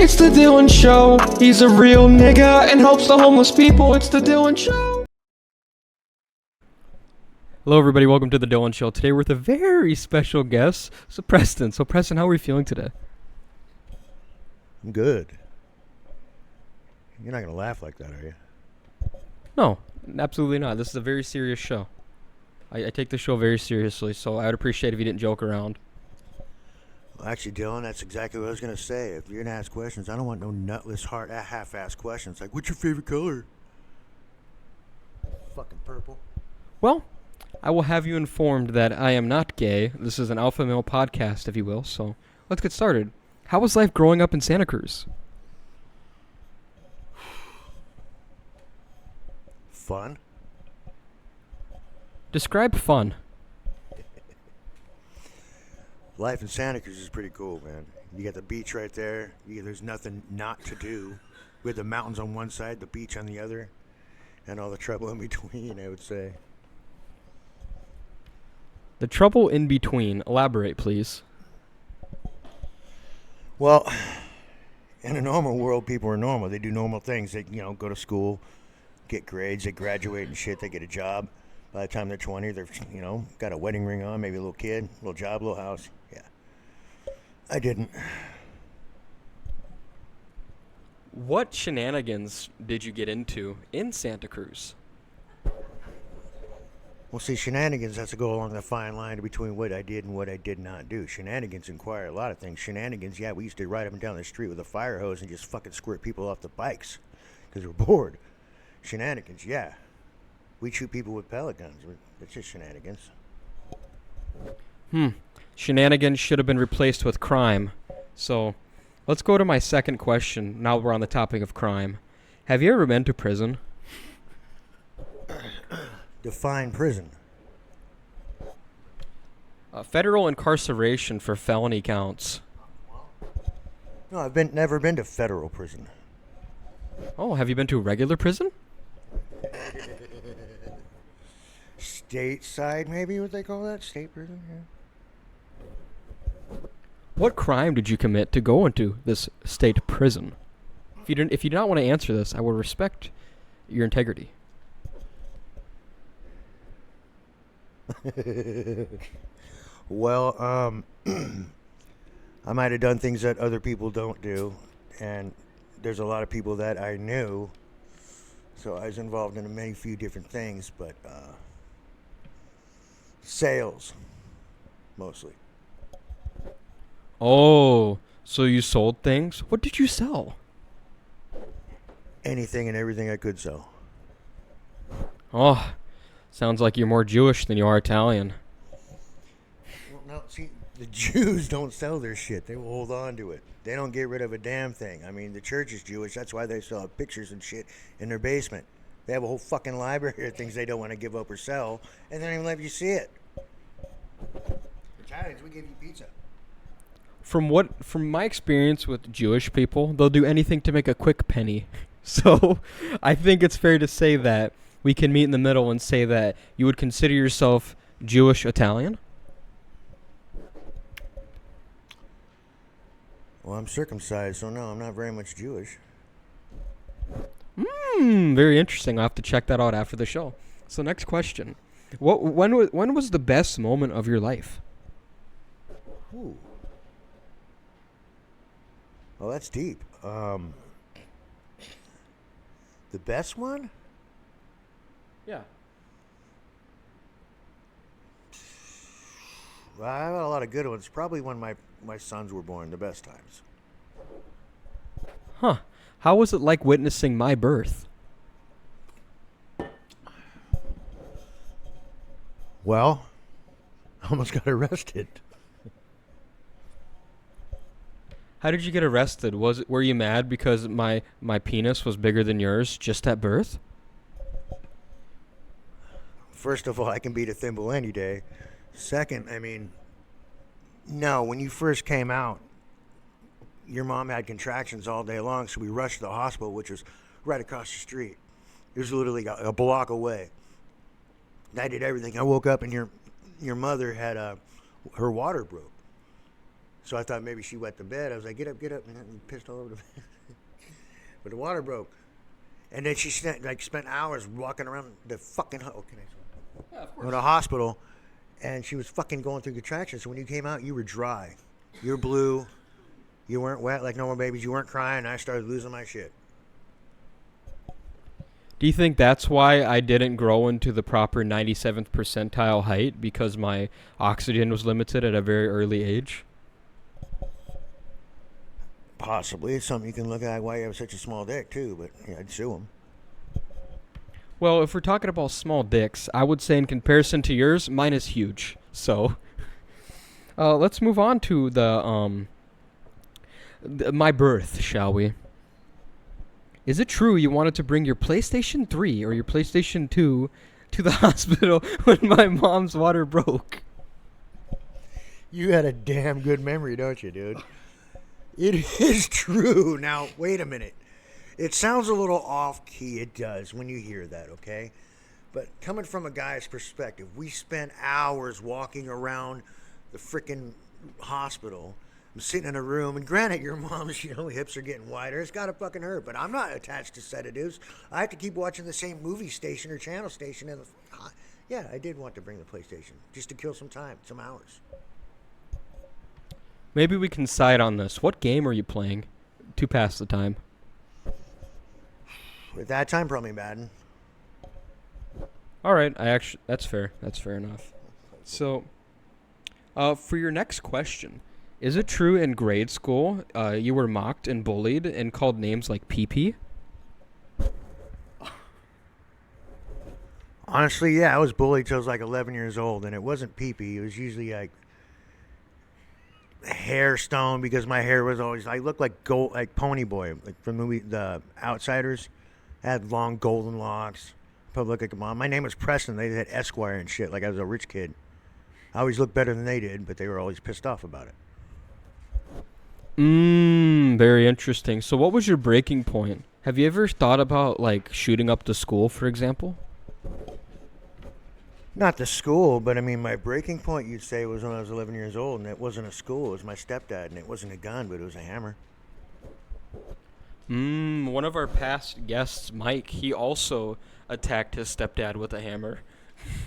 It's the Dylan Show. He's a real nigga and helps the homeless people. It's the Dylan Show. Hello, everybody. Welcome to the Dylan Show. Today we're with a very special guest, Preston. So, Preston, how are we feeling today? I'm good. You're not going to laugh like that, are you? No, absolutely not. This is a very serious show. I take the show very seriously, so I would appreciate if you didn't joke around. Well, actually, Dylan, that's exactly what I was going to say. If you're going to ask questions, I don't want no nutless, half-assed questions. Like, what's your favorite color? Fucking purple. Well, I will have you informed that I am not gay. This is an alpha male podcast, if you will, so let's get started. How was life growing up in Santa Cruz? Fun. Describe fun. Life in Santa Cruz is pretty cool, man. You got the beach right there. There's nothing not to do. With the mountains on one side, the beach on the other, and all the trouble in between, I would say. The trouble in between. Elaborate, please. Well, in a normal world, people are normal. They do normal things. They, go to school, get grades, they graduate and shit, they get a job. By the time they're 20, they're, got a wedding ring on, maybe a little kid, little job, little house. Yeah. I didn't. What shenanigans did you get into in Santa Cruz? Well, see, shenanigans has to go along the fine line between what I did and what I did not do. Shenanigans inquire a lot of things. Shenanigans, yeah, we used to ride up and down the street with a fire hose and just fucking squirt people off the bikes because we're bored. Shenanigans, yeah. We shoot people with pellet guns. It's just shenanigans. Shenanigans should have been replaced with crime. So, let's go to my second question. Now we're on the topic of crime. Have you ever been to prison? Define prison. Federal incarceration for felony counts. No, I've never been to federal prison. Oh, have you been to a regular prison? Stateside, maybe what they call that? State prison, yeah. What crime did you commit to go into this state prison? If you do not want to answer this, I will respect your integrity. Well, I might have done things that other people don't do, and there's a lot of people that I knew, so I was involved in a few different things, but sales, mostly. Oh, so you sold things? What did you sell? Anything and everything I could sell. Oh, sounds like you're more Jewish than you are Italian. Well, no, see, the Jews don't sell their shit. They will hold on to it. They don't get rid of a damn thing. I mean, the church is Jewish. That's why they still have pictures and shit in their basement. They have a whole fucking library of things they don't want to give up or sell, and they don't even let you see it. Italians, we give you pizza. From my experience with Jewish people, they'll do anything to make a quick penny. So, I think it's fair to say that we can meet in the middle and say that you would consider yourself Jewish Italian? Well, I'm circumcised, so no, I'm not very much Jewish. Very interesting. I'll have to check that out after the show. So, next question. When was the best moment of your life? Ooh. Well, that's deep. The best one? Yeah. Well, I have a lot of good ones. Probably when my sons were born, the best times. Huh. How was it like witnessing my birth? Well, I almost got arrested. How did you get arrested? Were you mad because my penis was bigger than yours just at birth? First of all, I can beat a thimble any day. Second, I mean, no, when you first came out, your mom had contractions all day long, so we rushed to the hospital, which was right across the street. It was literally a block away. I did everything. I woke up and your mother had her water broke. So I thought maybe she wet the bed. I was like, get up, and pissed all over the bed. But the water broke. And then she spent hours walking around the fucking the hospital, and she was fucking going through contractions. So when you came out, you were dry. You were blue. You weren't wet like normal babies. You weren't crying. I started losing my shit. Do you think that's why I didn't grow into the proper 97th percentile height, because my oxygen was limited at a very early age? Possibly. It's something you can look at why you have such a small dick, too, but yeah, I'd sue him. Well, if we're talking about small dicks, I would say in comparison to yours, mine is huge. So, let's move on to my birth, shall we? Is it true you wanted to bring your PlayStation 3 or your PlayStation 2 to the hospital when my mom's water broke? You had a damn good memory, don't you, dude? It is true. Now, wait a minute. It sounds a little off-key. It does when you hear that, okay? But coming from a guy's perspective, we spent hours walking around the freaking hospital. I'm sitting in a room, and granted, your mom's, hips are getting wider. It's got to fucking hurt, but I'm not attached to sedatives. I have to keep watching the same movie station or channel station. Yeah, I did want to bring the PlayStation just to kill some time, some hours. Maybe we can side on this. What game are you playing to pass the time? At that time, probably Madden. All right, that's fair. That's fair enough. So, for your next question, is it true in grade school you were mocked and bullied and called names like pee-pee? Honestly, yeah, I was bullied till I was like 11 years old, and it wasn't pee-pee. It was usually like hair stone, because my hair was always, I looked like Pony Boy, like from the movie The Outsiders. I had long golden locks. Probably looked like a mom. My name was Preston. They had Esquire and shit, like I was a rich kid. I always looked better than they did, but they were always pissed off about it. Very interesting. So what was your breaking point? Have you ever thought about, like, shooting up the school, for example? Not the school, but I mean, my breaking point, you'd say, was when I was 11 years old, and it wasn't a school. It was my stepdad, and it wasn't a gun, but it was a hammer. One of our past guests, Mike, he also attacked his stepdad with a hammer.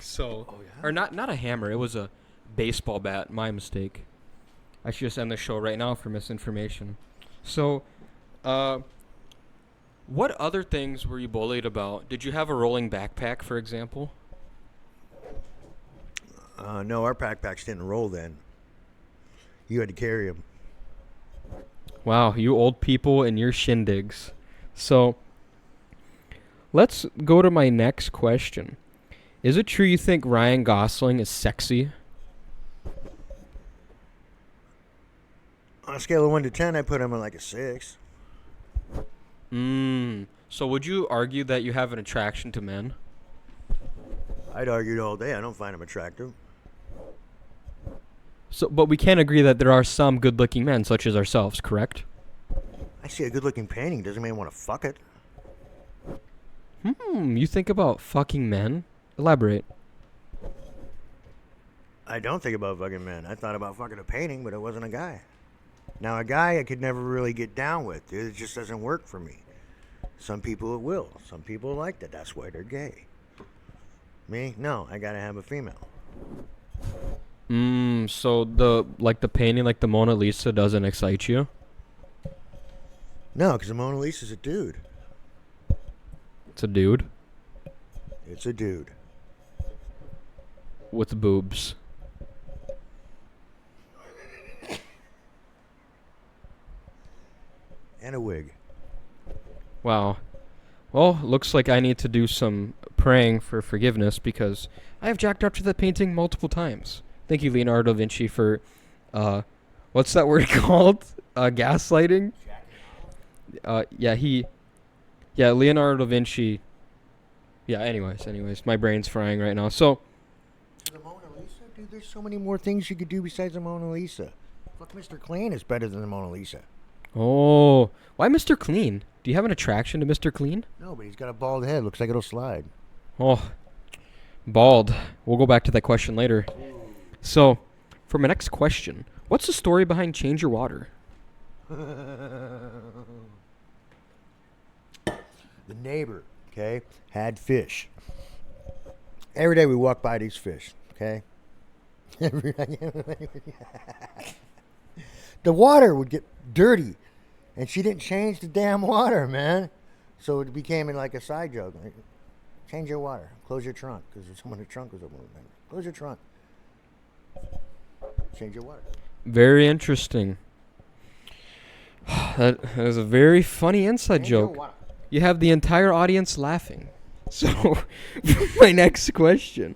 So, Oh, yeah? or not a hammer, it was a baseball bat, my mistake. I should just end the show right now for misinformation. So, what other things were you bullied about? Did you have a rolling backpack, for example? No, our backpacks didn't roll then. You had to carry them. Wow, you old people and your shindigs. So, let's go to my next question. Is it true you think Ryan Gosling is sexy? On a scale of 1 to 10, I put him at like a 6. So would you argue that you have an attraction to men? I'd argue all day. I don't find him attractive. So, but we can agree that there are some good-looking men, such as ourselves, correct? I see a good-looking painting. Doesn't mean I want to fuck it. You think about fucking men? Elaborate. I don't think about fucking men. I thought about fucking a painting, but it wasn't a guy. Now, a guy I could never really get down with. It just doesn't work for me. Some people it will. Some people like that. That's why they're gay. Me? No, I gotta have a female. So the painting, like the Mona Lisa, doesn't excite you? No, because the Mona Lisa's a dude. It's a dude It's a dude. with boobs. And a wig. Wow. Well, looks like I need to do some praying for forgiveness because I have jacked up to the painting multiple times. Thank you, Leonardo da Vinci, for, what's that word called? Gaslighting? Leonardo da Vinci. Yeah, anyways, my brain's frying right now. So, The Mona Lisa? Dude, there's so many more things you could do besides the Mona Lisa. Fuck, Mr. Clean is better than the Mona Lisa. oh, why Mr. Clean? Do you have an attraction to Mr. Clean? No, but he's got a bald head. Looks like it'll slide. Oh, bald. We'll go back to that question later. So, For my next question, what's the story behind Change Your Water? The neighbor, okay, had fish. Every day we walk by these fish, okay? The water would get dirty, and she didn't change the damn water, man. So it became like a side joke. Like, change your water. Close your trunk, because someone in the trunk was open. Close your trunk. Change your water. Very interesting. That is a very funny inside Change your joke. water. You have the entire audience laughing. So, my next question.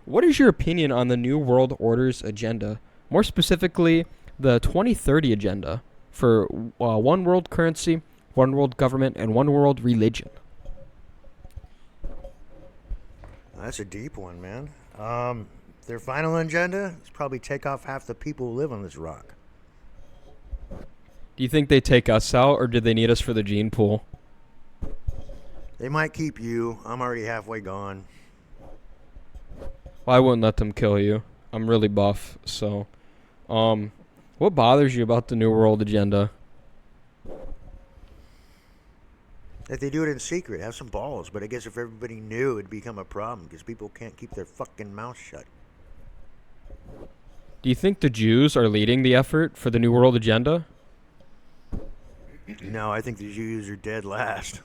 What is your opinion on the New World Order's agenda? More specifically, the 2030 agenda for one world currency, one world government, and one world religion. That's a deep one, man. Their final agenda is probably take off half the people who live on this rock. Do you think they take us out, or do they need us for the gene pool? They might keep you. I'm already halfway gone. Well, I wouldn't let them kill you. I'm really buff, so. What bothers you about the New World agenda? If they do it in secret, have some balls. But I guess if everybody knew, it'd become a problem because people can't keep their fucking mouth shut. Do you think the Jews are leading the effort for the New World agenda? No, I think the Jews are dead last.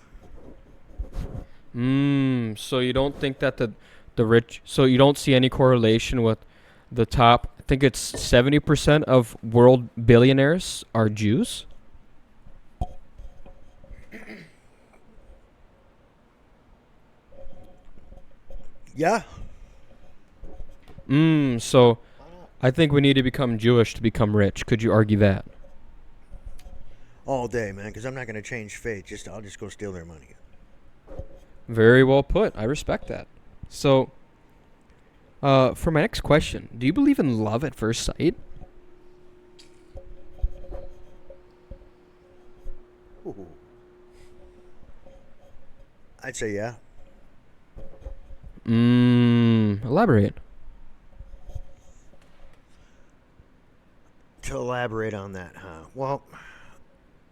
So you don't think that the rich, so you don't see any correlation with the top, I think it's 70% of world billionaires are Jews? Yeah. So I think we need to become Jewish to become rich. Could you argue that? All day, man, because I'm not going to change fate. I'll just go steal their money. Very well put. I respect that. So, for my next question, do you believe in love at first sight? Ooh. I'd say yeah. Elaborate. To elaborate on that, huh? Well,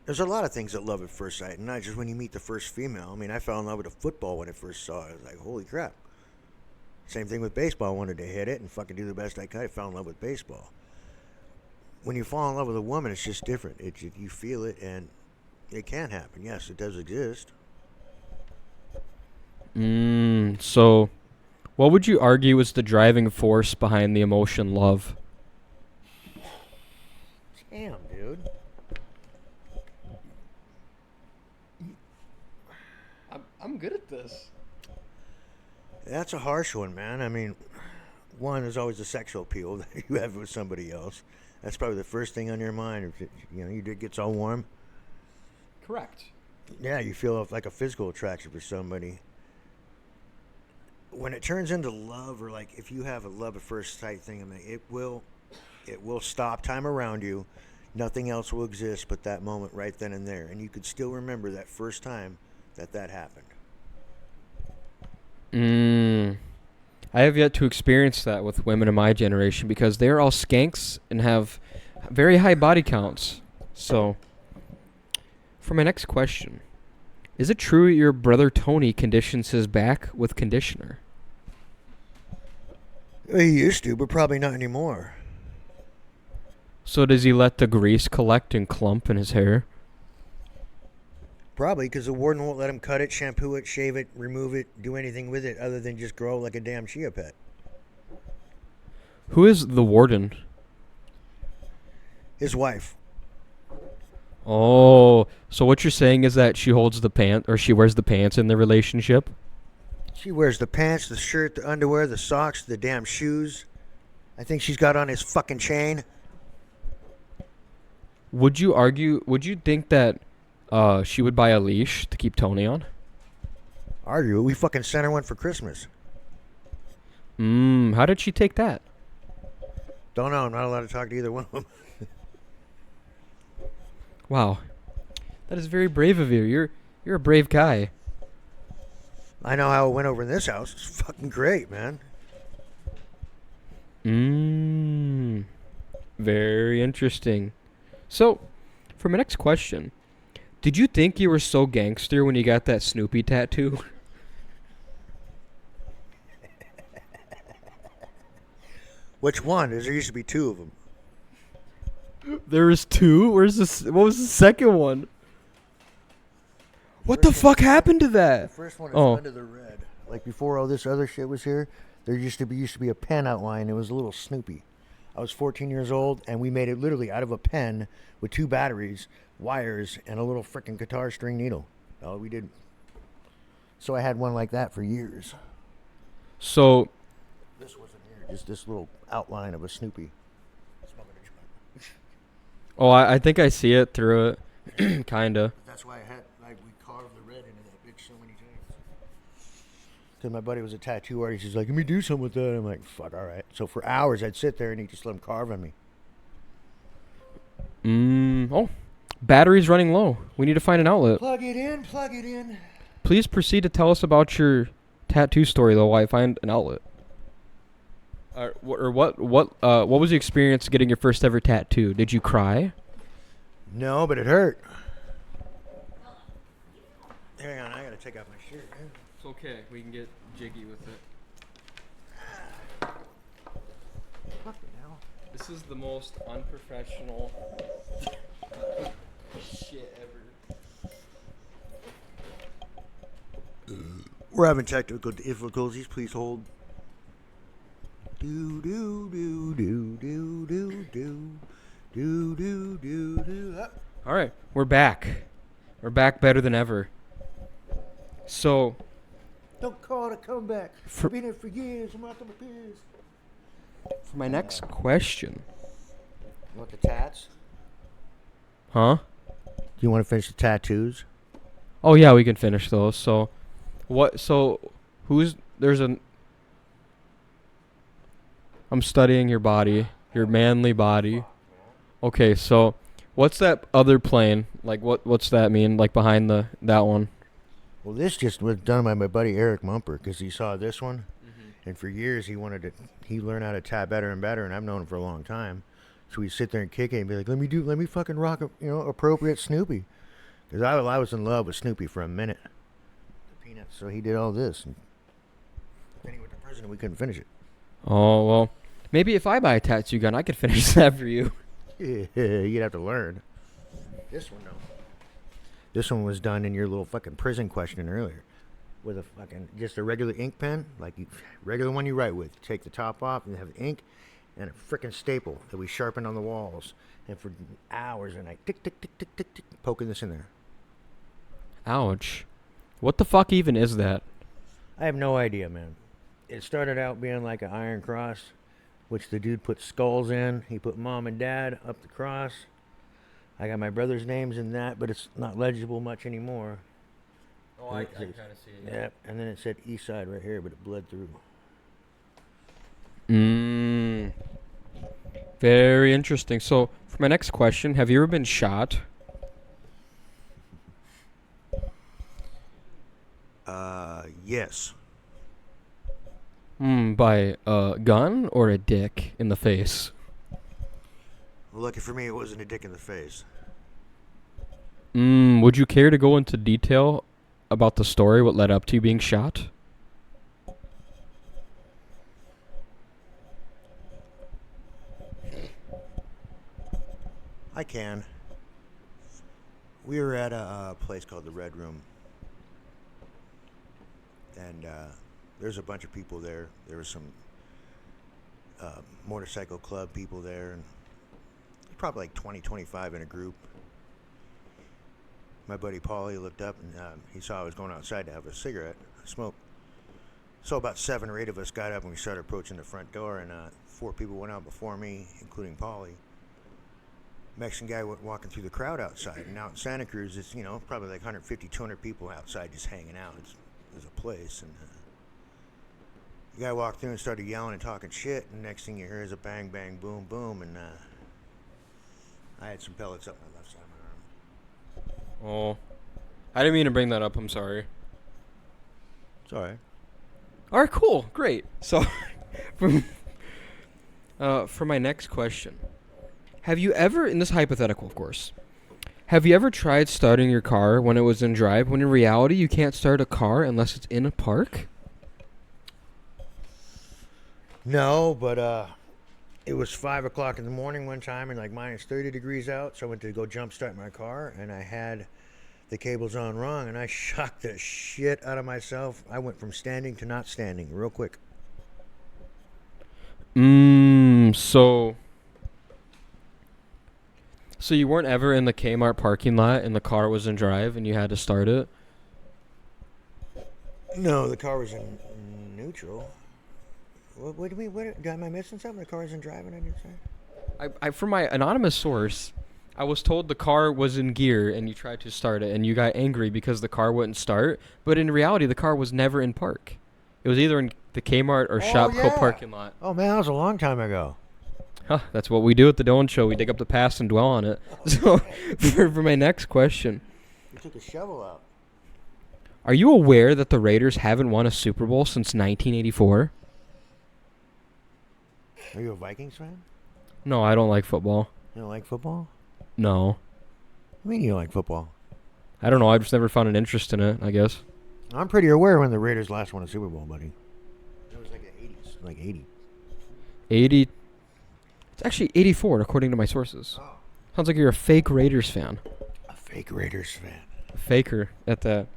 there's a lot of things that love at first sight, and not just when you meet the first female. I mean, I fell in love with a football when I first saw it. I was like, holy crap. Same thing with baseball. I wanted to hit it and fucking do the best I could. I fell in love with baseball. When you fall in love with a woman, it's just different. You feel it, and it can happen. Yes, it does exist. So, what would you argue is the driving force behind the emotion love? Damn, dude. I'm good at this. That's a harsh one, man. I mean, one, there's always the sexual appeal that you have with somebody else. That's probably the first thing on your mind. If you gets all warm. Correct. Yeah, you feel like a physical attraction for somebody. When it turns into love, or like if you have a love at first sight thing, I mean, it will stop time around you. Nothing else will exist but that moment right then and there, and you could still remember that first time that happened. I have yet to experience that with women in my generation because they are all skanks and have very high body counts. So, for my next question, is it true your brother Tony conditions his back with conditioner? He used to, but probably not anymore. So does he let the grease collect and clump in his hair? Probably, because the warden won't let him cut it, shampoo it, shave it, remove it, do anything with it other than just grow like a damn chia pet. Who is the warden? His wife. Oh, so what you're saying is that she holds the pant, or she wears the pants in the relationship? She wears the pants, the shirt, the underwear, the socks, the damn shoes. I think she's got on his fucking chain. Would you think that she would buy a leash to keep Tony on? Argue it. We fucking sent her one for Christmas. How did she take that? Don't know. I'm not allowed to talk to either one of them. Wow. That is very brave of you. You're a brave guy. I know how it went over in this house. It's fucking great, man. Very interesting. So, for my next question, did you think you were so gangster when you got that Snoopy tattoo? Which one? There used to be two of them. There was two? Where's this? What was the second one? What the fuck happened to The that? first one is Oh. under the red. Like before all this other shit was here, there used to be a pen outline. It was a little Snoopy. I was 14 years old, and we made it literally out of a pen with 2 batteries, wires, and a little freaking guitar string needle. Oh, we did. So I had one like that for years. So, This wasn't here. Just this little outline of a Snoopy. Smoking a joint. I think I see it through it. Kinda. That's why we carved the red into that bitch so many times. Because my buddy was a tattoo artist. He's like, let me do something with that. I'm like, fuck, all right. So for hours, I'd sit there and he'd just let him carve on me. Oh, battery's running low. We need to find an outlet. Plug it in, plug it in. Please proceed to tell us about your tattoo story, though, while I find an outlet. What was the experience getting your first ever tattoo? Did you cry? No, but it hurt. Hang on, I gotta take off my shirt, man. It's okay. We can get jiggy with it. Fucking hell. This is the most unprofessional shit ever. We're having technical difficulties. Please hold. Do do do do do do do do do do do. All right, we're back. We're back better than ever. So, Don't call it a comeback. I've been here for years. I'm out to my peers. for my next question, You want the tats? huh? Do you want to finish the tattoos? Oh yeah, we can finish those. So, I'm studying your body, your manly body. Okay, so what's that other plane? Like what's that mean? Like behind that one? Well, this just was done by my buddy Eric Mumper because he saw this one, and for years he learned how to tat better and better, and I've known him for a long time. So he'd sit there and kick it and be like, let me fucking rock appropriate Snoopy. Because I was in love with Snoopy for a minute. The Peanuts. So he did all this. And then he went to prison and we couldn't finish it. Oh well, maybe if I buy a tattoo gun, I could finish that for you. Yeah, you'd have to learn. This one, though. This one was done in your little fucking prison question earlier. With a fucking, just a regular ink pen. Like, regular one you write with. Take the top off and have ink. And a frickin' staple that we sharpened on the walls. And for hours and I tick, tick, tick, tick, tick, tick, poking this in there. Ouch. What the fuck even is that? I have no idea, man. It started out being like an iron cross, which the dude put skulls in. He put mom and dad up the cross. I got my brother's names in that, but it's not legible much anymore. Oh, I kind of see it. Yep, and then it said east side right here, but it bled through. Very interesting. So, for my next question, have you ever been shot? Yes. By a gun or a dick in the face? Well, lucky for me, it wasn't a dick in the face. Would you care to go into detail about the story, what led up to you being shot? I can. We were at a place called the Red Room. And there's a bunch of people there. There was some motorcycle club people there. And probably like 20, 25 in a group. My buddy Paulie looked up and he saw I was going outside to have a cigarette, smoke. So about 7 or 8 of us got up and we started approaching the front door. And 4 people went out before me, including Paulie. Mexican guy went walking through the crowd outside. And out in Santa Cruz, it's, probably like 150, 200 people outside just hanging out. There's a place. And the guy walked through and started yelling and talking shit. And next thing you hear is a bang, bang, boom, boom. And I had some pellets up my left side of my arm. Oh. I didn't mean to bring that up. I'm sorry. It's all right. All right, cool. Great. So, for my next question, Have you ever, in this hypothetical, of course, have you ever tried starting your car when it was in drive, when in reality you can't start a car unless it's in a park? No, but it was 5 o'clock in the morning one time and like minus 30 degrees out, so I went to go jump start my car and I had the cables on wrong and I shocked the shit out of myself. I went from standing to not standing real quick. So you weren't ever in the Kmart parking lot and the car was in drive and you had to start it? No, the car was in neutral. What do you mean? Am I missing something? The car isn't driving, I didn't say? From my anonymous source, I was told the car was in gear and you tried to start it and you got angry because the car wouldn't start, but in reality the car was never in park. It was either in the Kmart or Shopko parking lot. Oh man, that was a long time ago. Huh, that's what we do at the Dylan Show. We dig up the past and dwell on it. So, for my next question. You took a shovel out. Are you aware that the Raiders haven't won a Super Bowl since 1984? Are you a Vikings fan? No, I don't like football. You don't like football? No. What do you mean you don't like football? I don't know. I've just never found an interest in it, I guess. I'm pretty aware when the Raiders last won a Super Bowl, buddy. It was like the 80s. Like 80. 80. It's actually 84, according to my sources. Oh. Sounds like you're a fake Raiders fan. A fake Raiders fan. A faker at that.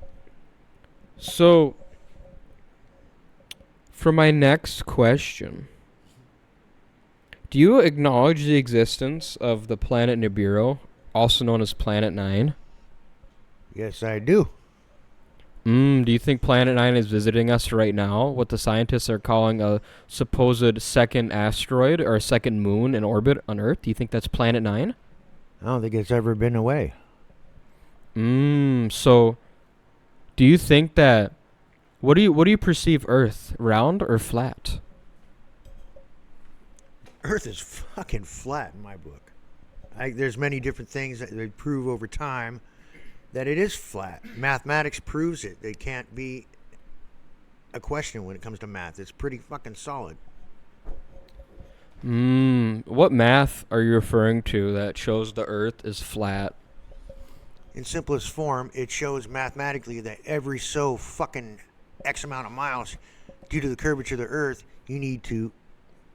So, for my next question, do you acknowledge the existence of the planet Nibiru, also known as Planet 9? Yes, I do. Do you think Planet 9 is visiting us right now? What the scientists are calling a supposed second asteroid or a second moon in orbit on Earth? Do you think that's Planet 9? I don't think it's ever been away. So do you think that what do you perceive Earth, round or flat? Earth is fucking flat in my book. There's many different things that they prove over time that it is flat. Mathematics proves it. They can't be a question when it comes to math. It's pretty fucking solid. What math are you referring to that shows the Earth is flat? In simplest form, it shows mathematically that every so fucking X amount of miles, due to the curvature of the Earth, you need to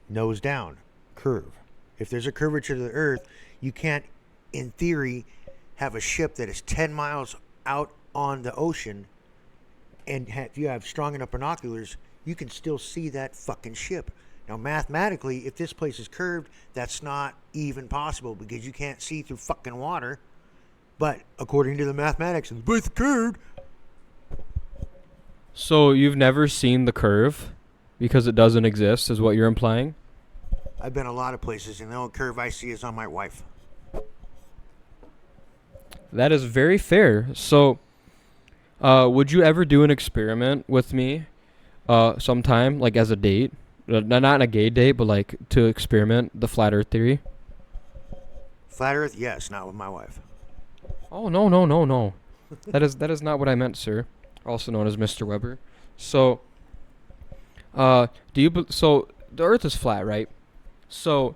nose down, curve. If there's a curvature to the Earth, you can't, in theory, have a ship that is 10 miles out on the ocean, and if you have strong enough binoculars, you can still see that fucking ship. Now, mathematically, if this place is curved, that's not even possible because you can't see through fucking water. But according to the mathematics, the place is curved. So you've never seen the curve because it doesn't exist, is what you're implying? I've been a lot of places, and the only curve I see is on my wife. That is very fair. So, would you ever do an experiment with me sometime, like as a date? Not a gay date, but like to experiment the flat Earth theory? Flat Earth, yes, not with my wife. Oh, no. That is not what I meant, sir. Also known as Mr. Weber. So, so the Earth is flat, right? So,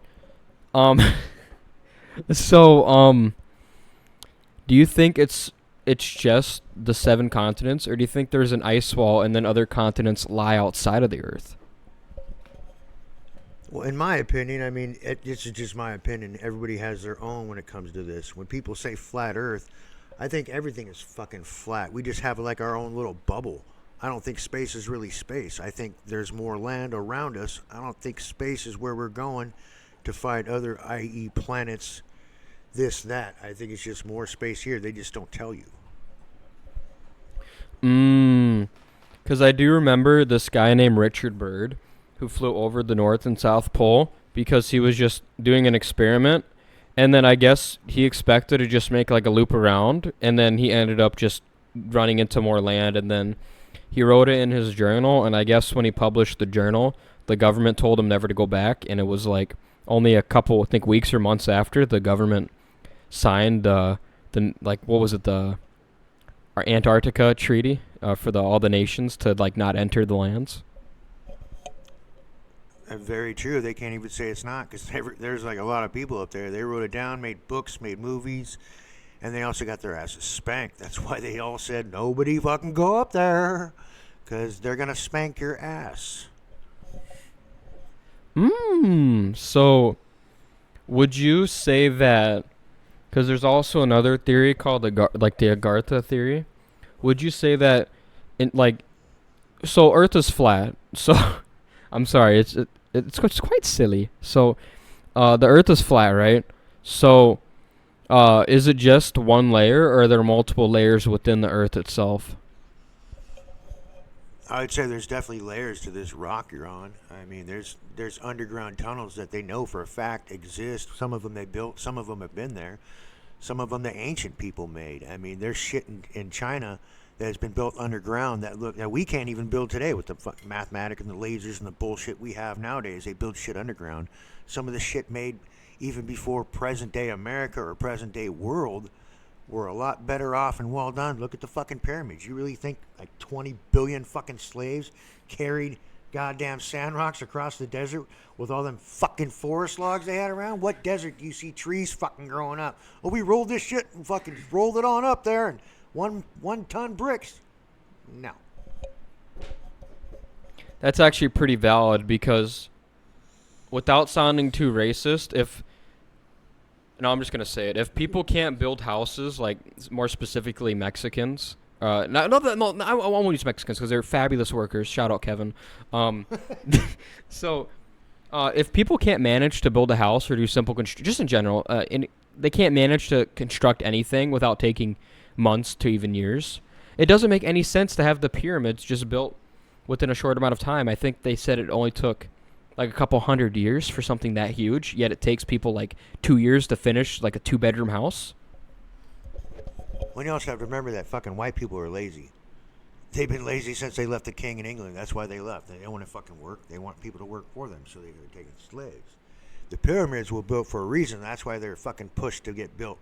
do you think it's just the 7 continents, or do you think there's an ice wall and then other continents lie outside of the Earth? Well, in my opinion, I mean, this is just my opinion. Everybody has their own when it comes to this. When people say flat Earth, I think everything is fucking flat. We just have like our own little bubble. I don't think space is really space. I think there's more land around us. I don't think space is where we're going to find other, i.e. planets, this, that. I think it's just more space here. They just don't tell you. Because I do remember this guy named Richard Byrd who flew over the North and South Pole because he was just doing an experiment. And then I guess he expected to just make like a loop around. And then he ended up just running into more land. And then he wrote it in his journal. And I guess when he published the journal, the government told him never to go back. And it was like only a couple, I think, weeks or months after the government signed our Antarctica treaty for all the nations to like not enter the lands. Very true. They can't even say it's not because there's like a lot of people up there. They wrote it down, made books, made movies, and they also got their asses spanked. That's why they all said nobody fucking go up there because they're gonna spank your ass. So would you say that, because there's also another theory called the Agartha theory. Would you say that, so Earth is flat. So I'm sorry, it's quite silly. So the Earth is flat, right? So is it just one layer, or are there multiple layers within the Earth itself? I would say there's definitely layers to this rock you're on. I mean, there's underground tunnels that they know for a fact exist. Some of them they built, some of them have been there. Some of them the ancient people made. I mean, there's shit in China that has been built underground that we can't even build today with the mathematics and the lasers and the bullshit we have nowadays. They build shit underground. Some of the shit made even before present day America or present day world were a lot better off and well done. Look at the fucking pyramids. You really think like 20 billion fucking slaves carried goddamn sand rocks across the desert with all them fucking forest logs they had around? What desert do you see trees fucking growing up? Oh, we rolled this shit and fucking rolled it on up there and one ton bricks. No. That's actually pretty valid because, without sounding too racist, no, I'm just gonna say it. If people can't build houses, like more specifically Mexicans, I won't use Mexicans because they're fabulous workers. Shout out Kevin. So, if people can't manage to build a house or do simple just in general, they can't manage to construct anything without taking months to even years. It doesn't make any sense to have the pyramids just built within a short amount of time. I think they said it only took like a couple 100 years for something that huge, yet it takes people like 2 years to finish like a 2-bedroom house. Well, you also have to remember that fucking white people are lazy. They've been lazy since they left the king in England. That's why they left. They don't want to fucking work. They want people to work for them, so they're taking slaves. The pyramids were built for a reason. That's why they're fucking pushed to get built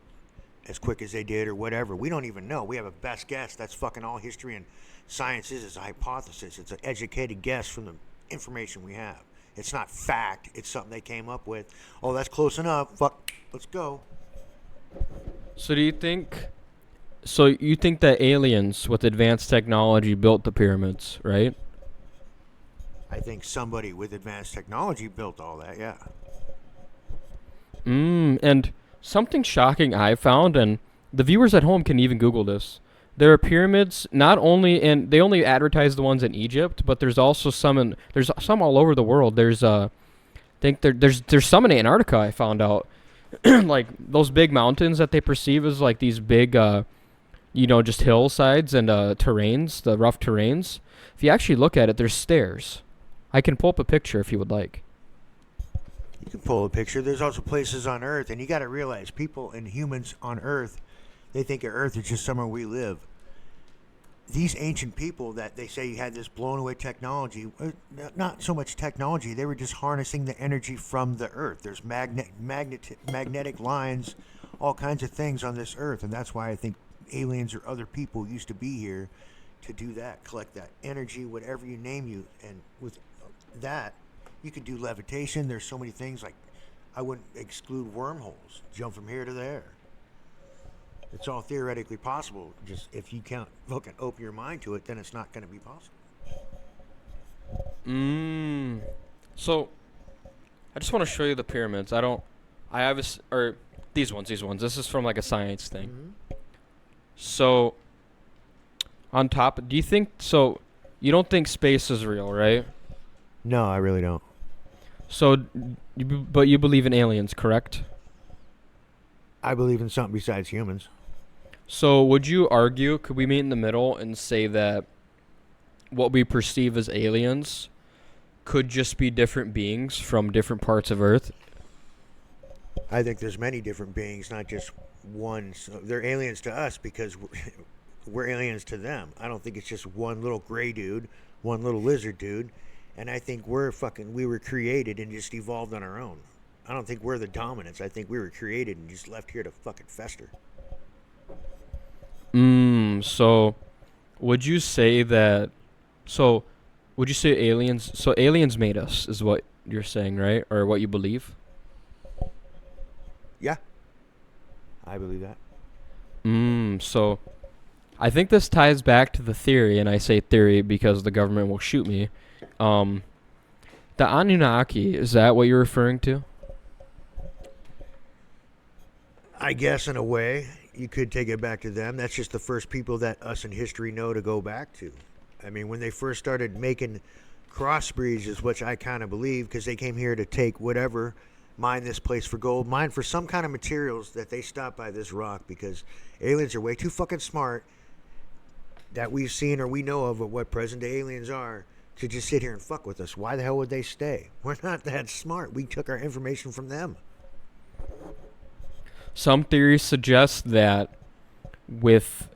as quick as they did or whatever. We don't even know. We have a best guess. That's fucking all history and science is. It's a hypothesis. It's an educated guess from the information we have. It's not fact. It's something they came up with. Oh, that's close enough. Fuck. Let's go. So you think that aliens with advanced technology built the pyramids, right? I think somebody with advanced technology built all that, yeah. And something shocking I found, and the viewers at home can even Google this. There are pyramids not only they only advertise the ones in Egypt, but there's also some all over the world. There's there's some in Antarctica I found out. Like those big mountains that they perceive as like these big just hillsides and terrains, the rough terrains. If you actually look at it, there's stairs. I can pull up a picture if you would like. You can pull a picture. There's also places on Earth, and you got to realize people and humans on Earth, they think of Earth as just somewhere we live. These ancient people that they say had this blown away technology, not so much technology, they were just harnessing the energy from the Earth. There's magnetic lines, all kinds of things on this Earth, and that's why I think aliens or other people used to be here to do that, collect that energy, whatever you name you, and with that, you could do levitation. There's so many things, like I wouldn't exclude wormholes, jump from here to there. It's all theoretically possible. Just if you can't fucking open your mind to it, then it's not going to be possible. So, I just want to show you the pyramids. These ones. This is from like a science thing. Mm-hmm. So, on top, you don't think space is real, right? No, I really don't. So, but you believe in aliens, correct? I believe in something besides humans. So would you argue, could we meet in the middle and say that what we perceive as aliens could just be different beings from different parts of Earth? I think there's many different beings, not just one. So they're aliens to us because we're aliens to them. I don't think it's just one little gray dude, one little lizard dude. And I think we were created and just evolved on our own. I don't think we're the dominants. I think we were created and just left here to fucking fester. So would you say aliens made us is what you're saying, right? Or what you believe? Yeah, I believe that. So I think this ties back to the theory, and I say theory because the government will shoot me. Um, the Anunnaki, is that what you're referring to? I guess in a way, you could take it back to them. That's just the first people that us in history know to go back to. I mean, when they first started making crossbreeds, is which I kind of believe, because they came here to take whatever, mine this place for gold, mine for some kind of materials that they stopped by this rock, because aliens are way too fucking smart that we've seen or we know of what present day aliens are to just sit here and fuck with us. Why the hell would they stay? We're not that smart. We took our information from them. Some theories suggest that with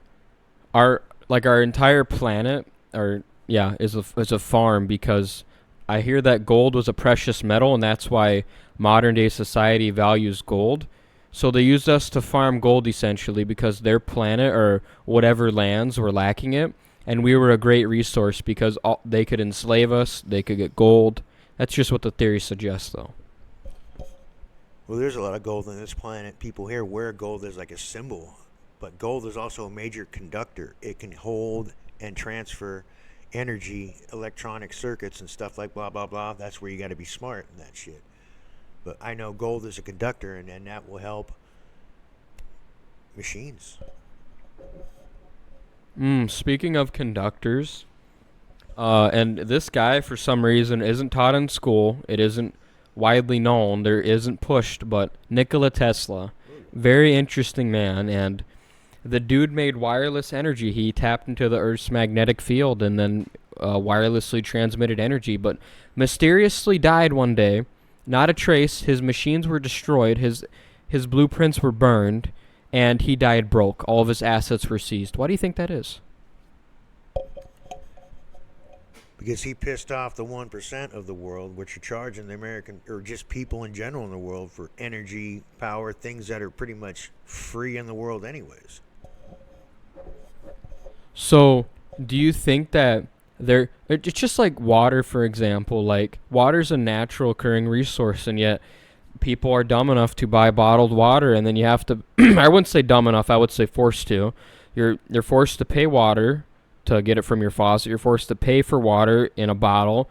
our entire planet, or yeah, is a farm, because I hear that gold was a precious metal, and that's why modern day society values gold. So they used us to farm gold essentially because their planet or whatever lands were lacking it, and we were a great resource because they could enslave us, they could get gold. That's just what the theory suggests, though. Well, there's a lot of gold on this planet. People here wear gold as like a symbol, but gold is also a major conductor. It can hold and transfer energy, electronic circuits, and stuff like blah, blah, blah. That's where you got to be smart in that shit. But I know gold is a conductor, and that will help machines. Speaking of conductors, and this guy for some reason isn't taught in school. It isn't widely known. There isn't pushed, but Nikola Tesla, very interesting man, and the dude made wireless energy. He tapped into the Earth's magnetic field and then wirelessly transmitted energy, but mysteriously died one day. Not a trace. His machines were destroyed. His blueprints were burned, and he died broke. All of his assets were seized. Why do you think that is? Because he pissed off the 1% of the world, which are charging the American, or just people in general in the world, for energy, power, things that are pretty much free in the world anyways. So, do you think that it's just like water, for example, like water's a natural occurring resource, and yet people are dumb enough to buy bottled water, and then you have to, I wouldn't say dumb enough, I would say forced to. You're forced to pay water to get it from your faucet. You're forced to pay for water in a bottle.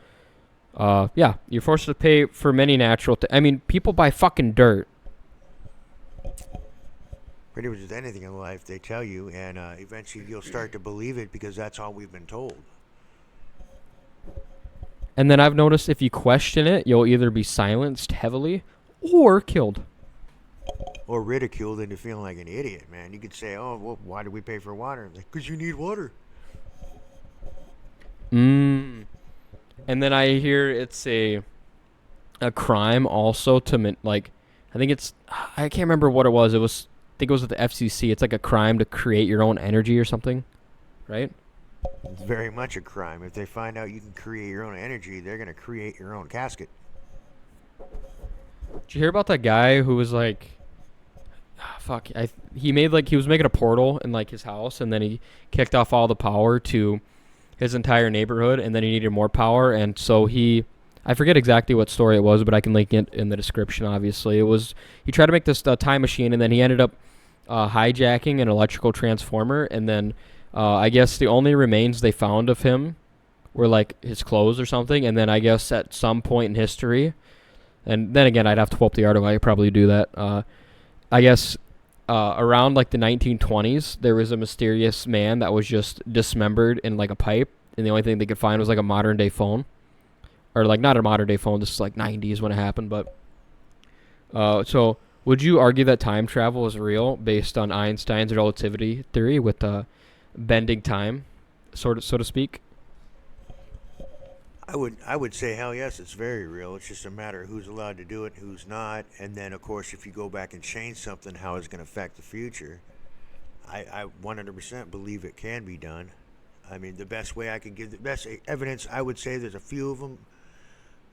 Yeah, you're forced to pay for many natural I mean, people buy fucking dirt. Pretty much with anything in life, they tell you, and eventually you'll start to believe it because that's all we've been told. And then I've noticed if you question it, you'll either be silenced heavily or killed. Or ridiculed into feeling like an idiot, man. You could say, oh, well, why do we pay for water? Like, because you need water. And then I hear it's a crime also to, like, I think it's, I can't remember what it was. I think it was with the FCC. It's like a crime to create your own energy or something, right? It's very much a crime. If they find out you can create your own energy, they're going to create your own casket. Did you hear about that guy who was like, he was making a portal in like his house, and then he kicked off all the power to his entire neighborhood, and then he needed more power, and so I forget exactly what story it was, but I can link it in the description, obviously. He tried to make this time machine, and then he ended up hijacking an electrical transformer, and then I guess the only remains they found of him were like his clothes or something, and then I guess at some point in history, and then again, I'd have to pull up the article. I could probably do that. I guess around like the 1920s, there was a mysterious man that was just dismembered in like a pipe, and the only thing they could find was like a modern day phone, or like not a modern day phone. This is like 90s when it happened, but so would you argue that time travel is real based on Einstein's relativity theory with bending time, so to speak? I would say hell yes, it's very real. It's just a matter of who's allowed to do it, who's not, and then of course if you go back and change something, how it's going to affect the future. I 100% believe it can be done. I mean, the best way I could give the best evidence, I would say there's a few of them,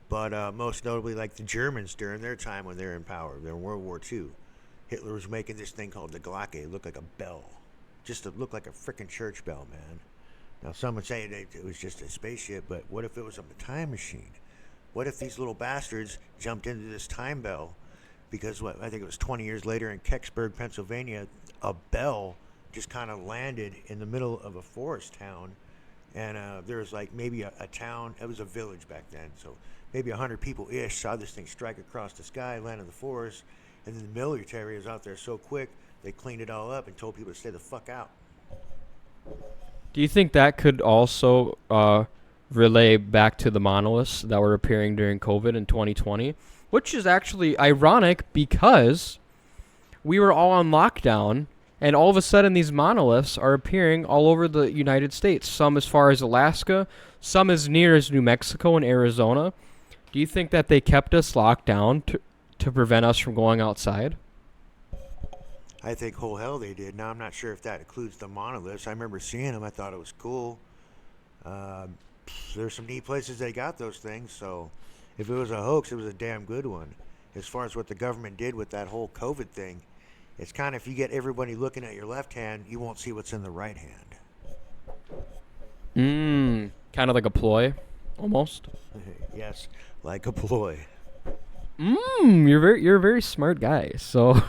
but most notably like the Germans during their time when they're in power, during World War II. Hitler was making this thing called the Glocke. It looked like a bell, just to look like a freaking church bell, man. Now, some would say it was just a spaceship, but what if it was a time machine? What if these little bastards jumped into this time bell? Because I think it was 20 years later in Kecksburg, Pennsylvania, a bell just kind of landed in the middle of a forest town. And there was like maybe a town, it was a village back then. So maybe 100 people-ish saw this thing strike across the sky, land in the forest. And then the military was out there so quick, they cleaned it all up and told people to stay the fuck out. Do you think that could also relay back to the monoliths that were appearing during COVID in 2020? Which is actually ironic because we were all on lockdown, and all of a sudden these monoliths are appearing all over the United States. Some as far as Alaska, some as near as New Mexico and Arizona. Do you think that they kept us locked down to prevent us from going outside? I think whole hell they did. Now, I'm not sure if that includes the monoliths. I remember seeing them. I thought it was cool. There's some neat places they got those things, so if it was a hoax, it was a damn good one. As far as what the government did with that whole COVID thing, it's kind of, if you get everybody looking at your left hand, you won't see what's in the right hand. Kind of like a ploy, almost. Yes, like a ploy. You're a very smart guy. So,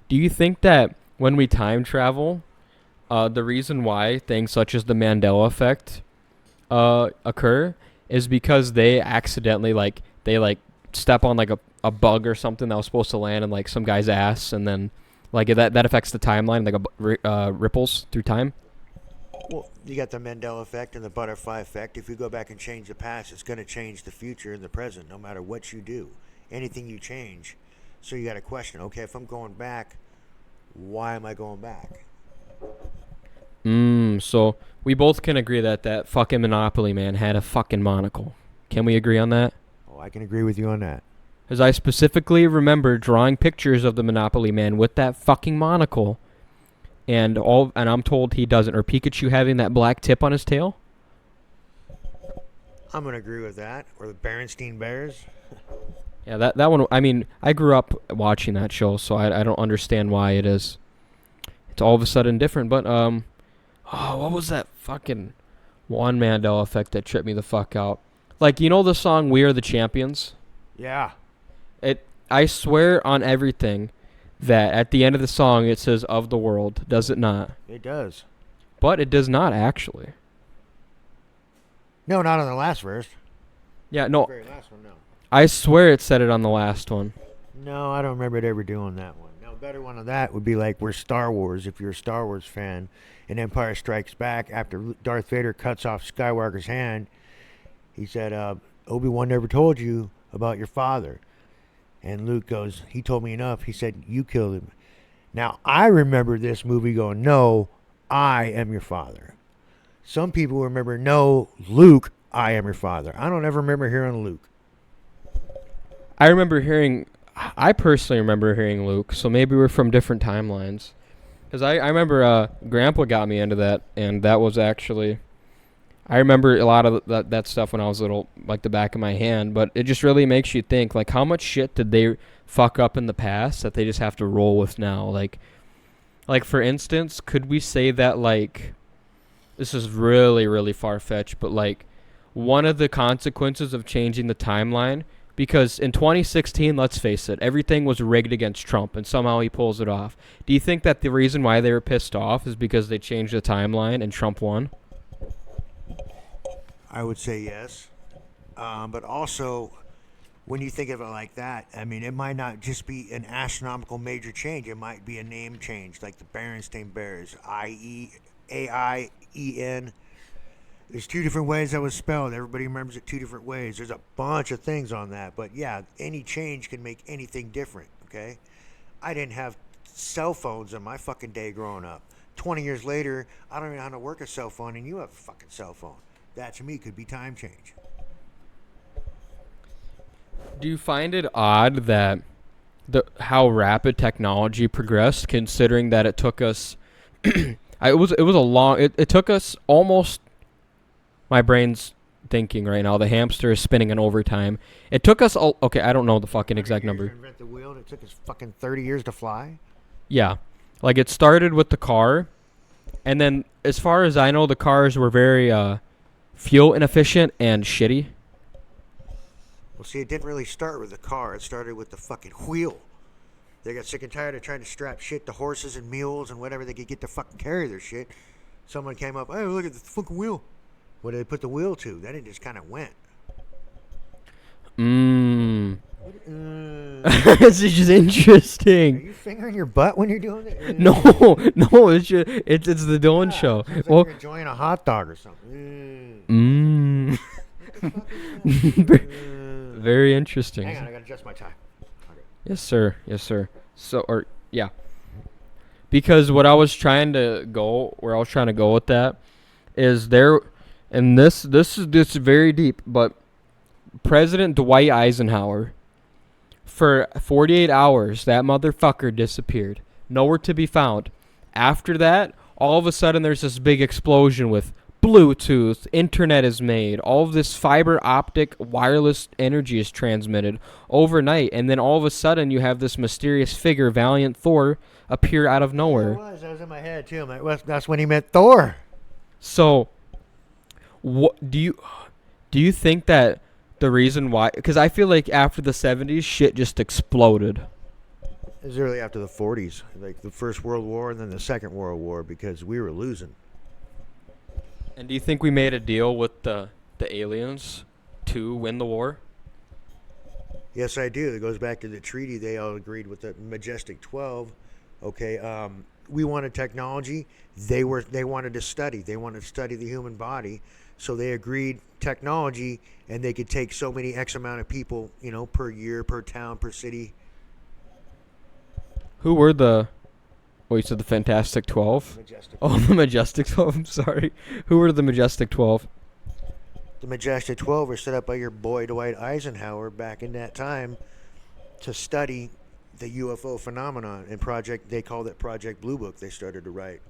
do you think that when we time travel, the reason why things such as the Mandela effect occur is because they accidentally step on like a bug or something that was supposed to land in like some guy's ass, and then like that affects the timeline, like ripples through time? Well, you got the Mandela effect and the butterfly effect. If you go back and change the past, it's going to change the future and the present, no matter what you do. Anything you change. So you got to question, okay, if I'm going back, why am I going back? So we both can agree that fucking Monopoly man had a fucking monocle. Can we agree on that? Oh, I can agree with you on that. As I specifically remember drawing pictures of the Monopoly man with that fucking monocle, and I'm told he doesn't. Or Pikachu having that black tip on his tail. I'm gonna agree with that. Or the Berenstein Bears. Yeah, that one. I mean, I grew up watching that show, so I don't understand why it's all of a sudden different. But what was that fucking one Mandela effect that tripped me the fuck out? Like, you know the song "We Are the Champions"? Yeah. I swear on everything that at the end of the song it says "of the world." Does it not? It does. But it does not actually. No, not on the last verse. Yeah, no. The very last one, no. I swear it said it on the last one. No, I don't remember it ever doing that one. No, a better one of that would be like we're Star Wars, if you're a Star Wars fan, and Empire Strikes Back, after Darth Vader cuts off Skywalker's hand, he said, Obi-Wan never told you about your father. And Luke goes, he told me enough. He said, you killed him. Now, I remember this movie going, no, I am your father. Some people remember, no, Luke, I am your father. I don't ever remember hearing Luke. I personally remember hearing Luke, so maybe we're from different timelines. Because I remember Grandpa got me into that, and that was actually... I remember a lot of that stuff when I was little, like the back of my hand, but it just really makes you think, like, how much shit did they fuck up in the past that they just have to roll with now? Like for instance, could we say that, like, this is really, really far-fetched, but, like, one of the consequences of changing the timeline, because in 2016, let's face it, everything was rigged against Trump, and somehow he pulls it off. Do you think that the reason why they were pissed off is because they changed the timeline and Trump won? I would say yes. But also, when you think of it like that, I mean, it might not just be an astronomical major change. It might be a name change, like the Berenstain Bears, Aien. There's two different ways that was spelled. Everybody remembers it two different ways. There's a bunch of things on that. But, yeah, any change can make anything different, okay? I didn't have cell phones in my fucking day growing up. 20 years later, I don't even know how to work a cell phone, and you have a fucking cell phone. That, to me, could be time change. Do you find it odd that how rapid technology progressed, considering that it took us... It took us almost... My brain's thinking right now. The hamster is spinning in overtime. It took us... Okay, I don't know the fucking exact number. To invent the wheel, and it took us fucking 30 years to fly? Yeah. Like, it started with the car, and then, as far as I know, the cars were very... fuel inefficient and shitty. Well, see, it didn't really start with the car. It started with the fucking wheel. They got sick and tired of trying to strap shit to horses and mules and whatever they could get to fucking carry their shit. Someone came up, hey, look at the fucking wheel. What did they put the wheel to? Then it just kind of went. This is just Are interesting. you fingering your butt when you're doing it? No, it's just, it's the Dylan show. Sounds like Well, you're enjoying a hot dog or something. Very interesting. Hang on, I gotta adjust my tie. Okay. Yes, sir. Yes, sir. So, or yeah, because what I was trying to go, where I was trying to go with that, is there, and this is very deep, but President Dwight Eisenhower, for 48 hours, that motherfucker disappeared, nowhere to be found. After that, all of a sudden, there's this big explosion with Bluetooth, internet is made, all of this fiber optic wireless energy is transmitted overnight, and then all of a sudden you have this mysterious figure, Valiant Thor, appear out of nowhere. That was in my head too. I'm like, well, that's when he meant Thor. So, what do you think that the reason why? Because I feel like after the 70s, shit just exploded. It was early after the 40s, like the First World War and then the Second World War, because we were losing. And do you think we made a deal with the aliens to win the war? Yes, I do. It goes back to the treaty. They all agreed with the Majestic 12. Okay, we wanted technology. They wanted to study. They wanted to study the human body. So they agreed technology, and they could take so many X amount of people, per year, per town, per city. Who were the... Oh, you said the Fantastic 12? Majestic. Oh, the Majestic 12. I'm sorry. Who were the Majestic 12? The Majestic 12 were set up by your boy Dwight Eisenhower back in that time to study the UFO phenomenon. And they called it Project Blue Book. They started to write.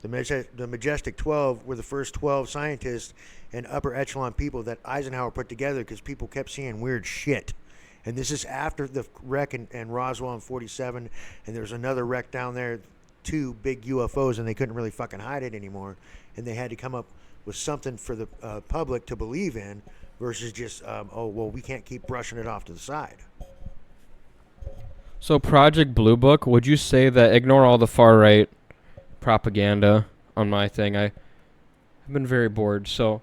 The Majestic 12 were the first 12 scientists and upper echelon people that Eisenhower put together because people kept seeing weird shit. And this is after the wreck in Roswell in 47, and there's another wreck down there, 2 big UFOs, and they couldn't really fucking hide it anymore. And they had to come up with something for the public to believe in versus just, we can't keep brushing it off to the side. So Project Blue Book, would you say that, ignore all the far-right propaganda on my thing, I've been very bored. So,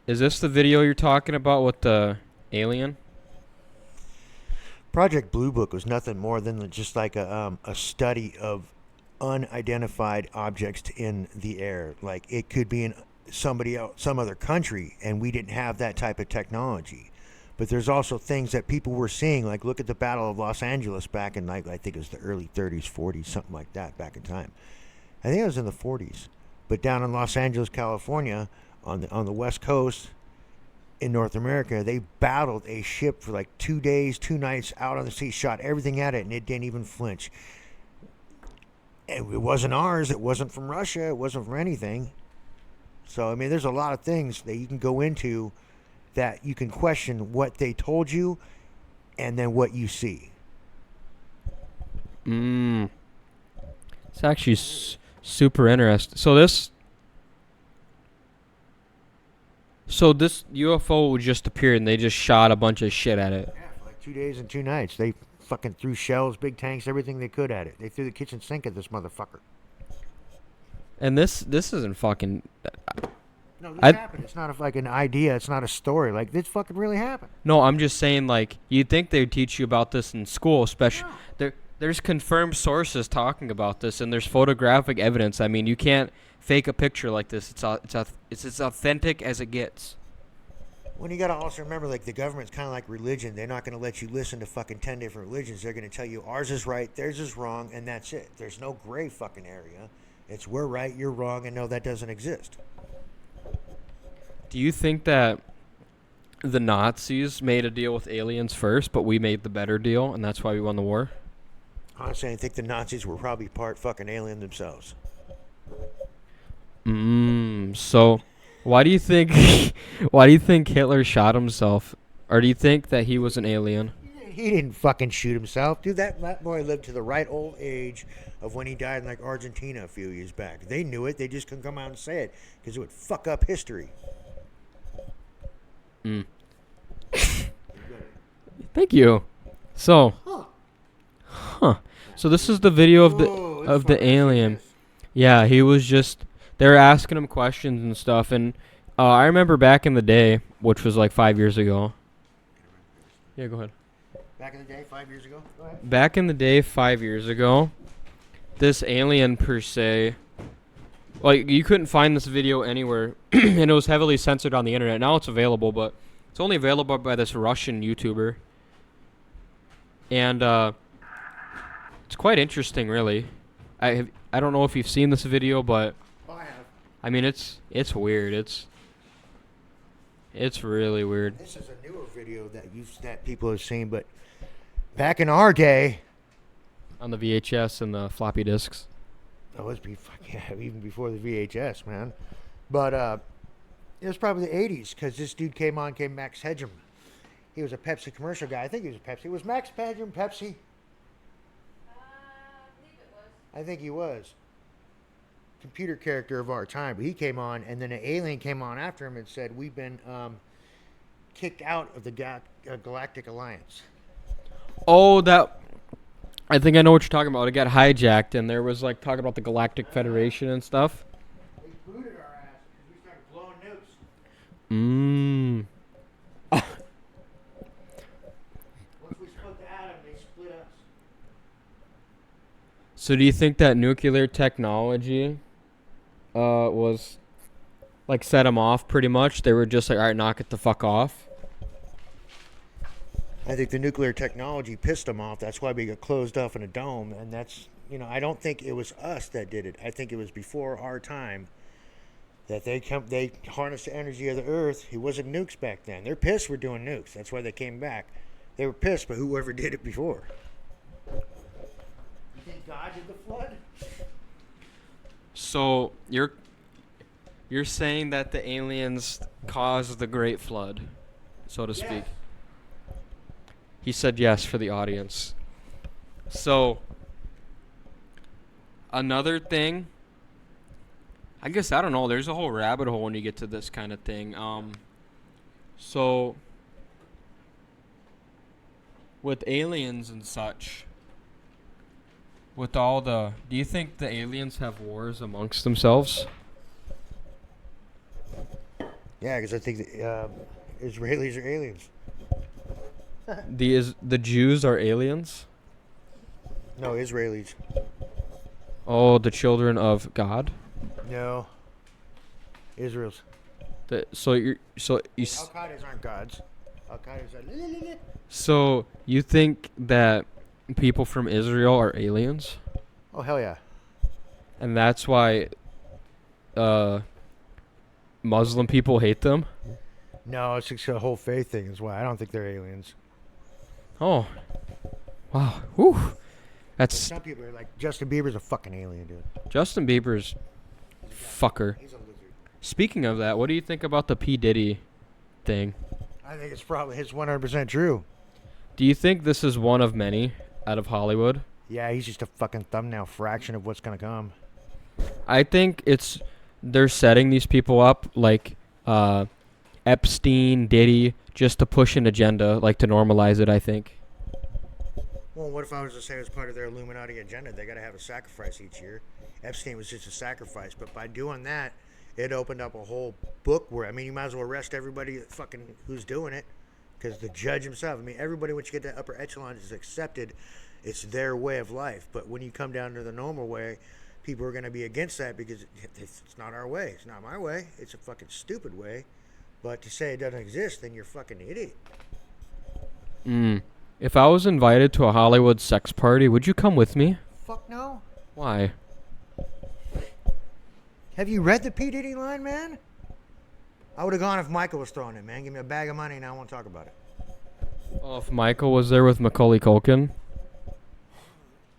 is this the video you're talking about with the alien? Project Blue Book was nothing more than just like a study of unidentified objects in the air. Like it could be in somebody else, some other country, and we didn't have that type of technology. But there's also things that people were seeing, like look at the Battle of Los Angeles back in, like, I think it was the early 30s, 40s, something like that back in time. I think it was in the 40s. But down in Los Angeles, California, on the West Coast, in North America, they battled a ship for like 2 days, 2 nights out on the sea, shot everything at it, and it didn't even flinch. And it wasn't ours. It wasn't from Russia. It wasn't from anything. So, I mean, there's a lot of things that you can go into that you can question what they told you and then what you see. It's actually super interesting. So this UFO would just appear and they just shot a bunch of shit at it. Yeah, for like 2 days and 2 nights. They fucking threw shells, big tanks, everything they could at it. They threw the kitchen sink at this motherfucker. And this isn't fucking... No, this happened. It's not like an idea. It's not a story. Like, this fucking really happened. No, I'm just saying, like, you'd think they would teach you about this in school, especially... No. There's confirmed sources talking about this, and there's photographic evidence. I mean, you can't fake a picture like this. It's as authentic as it gets. When you got to also remember, like, the government's kind of like religion. They're not going to let you listen to fucking 10 different religions. They're going to tell you ours is right, theirs is wrong, and that's it. There's no gray fucking area. It's we're right, you're wrong, and no, that doesn't exist. Do you think that the Nazis made a deal with aliens first, but we made the better deal, and that's why we won the war? Honestly, I think the Nazis were probably part fucking alien themselves. So why do you think Hitler shot himself? Or do you think that he was an alien? He didn't fucking shoot himself. Dude, that boy lived to the right old age of when he died in, like, Argentina a few years back. They knew it. They just couldn't come out and say it because it would fuck up history. Thank you. So, So this is the video of the alien. Yeah, he was just. They were asking him questions and stuff, and I remember back in the day, which was like 5 years ago. Yeah, go ahead. Back in the day, 5 years ago? Go ahead. Back in the day, 5 years ago, this alien per se, like you couldn't find this video anywhere, and it was heavily censored on the internet. Now it's available, but it's only available by this Russian YouTuber, and it's quite interesting, really. I don't know if you've seen this video, but I have. I mean it's weird. It's really weird. This is a newer video that people have seen, but back in our day, On the VHS and the floppy disks. it was even before the VHS, man. But it was probably the 80s because this dude came Max Headroom. He was a Pepsi commercial guy. I think he was a Pepsi. Was Max Headroom Pepsi? I believe it was. I think he was. Computer character of our time. But he came on, and then an alien came on after him and said, "We've been kicked out of the Galactic Alliance." Oh, that. I think I know what you're talking about. It got hijacked, and there was like talking about the Galactic Federation and stuff. They booted our ass because we started blowing nukes. Once we split the atom, they split us. So do you think that nuclear technology was like set them off pretty much? They were just like, all right, knock it the fuck off. I think the nuclear technology pissed them off. That's why we got closed off in a dome. And that's, I don't think it was us that did it. I think it was before our time that they harnessed the energy of the earth. It wasn't nukes back then. They're pissed we're doing nukes. That's why they came back. They were pissed, but whoever did it before. You think God did the flood? So you're saying that the aliens caused the Great Flood, so to speak. Yes. He said yes for the audience. So another thing, I guess I don't know. There's a whole rabbit hole when you get to this kind of thing. So with aliens and such, with all the, do you think the aliens have wars amongst themselves? Yeah, because I think the Israelis are aliens. The Jews are aliens? No, Israelis. Oh, the children of God. No. Israel's. So you Al-Qaeda's aren't gods. Al-Qaeda's are... So you think that people from Israel are aliens, Oh, hell yeah. and that's why Muslim people hate them? No, it's just a whole faith thing is why. I don't think they're aliens. Oh, wow. Whew. That's Some people are like, Justin Bieber's a fucking alien, dude. Justin Bieber's fucker. He's a lizard. Speaking of that, what do you think about the P. Diddy thing? I think it's 100% true. Do you think this is one of many out of Hollywood? Yeah, he's just a fucking thumbnail fraction of what's gonna come. I think they're setting these people up like Epstein, Diddy, just to push an agenda, like to normalize it, I think. Well, what if I was to say it was part of their Illuminati agenda? They gotta have a sacrifice each year. Epstein was just a sacrifice, but by doing that, it opened up a whole book where, you might as well arrest everybody who's doing it, because the judge himself, everybody once you get to upper echelon is accepted. It's their way of life. But when you come down to the normal way, people are going to be against that because it's not our way. It's not my way. It's a fucking stupid way. But to say it doesn't exist, then you're a fucking idiot. If I was invited to a Hollywood sex party, would you come with me? Fuck no. Why? Have you read the P. Diddy line, man? I would have gone if Michael was throwing it, man. Give me a bag of money and I won't talk about it. Oh, if Michael was there with Macaulay Culkin?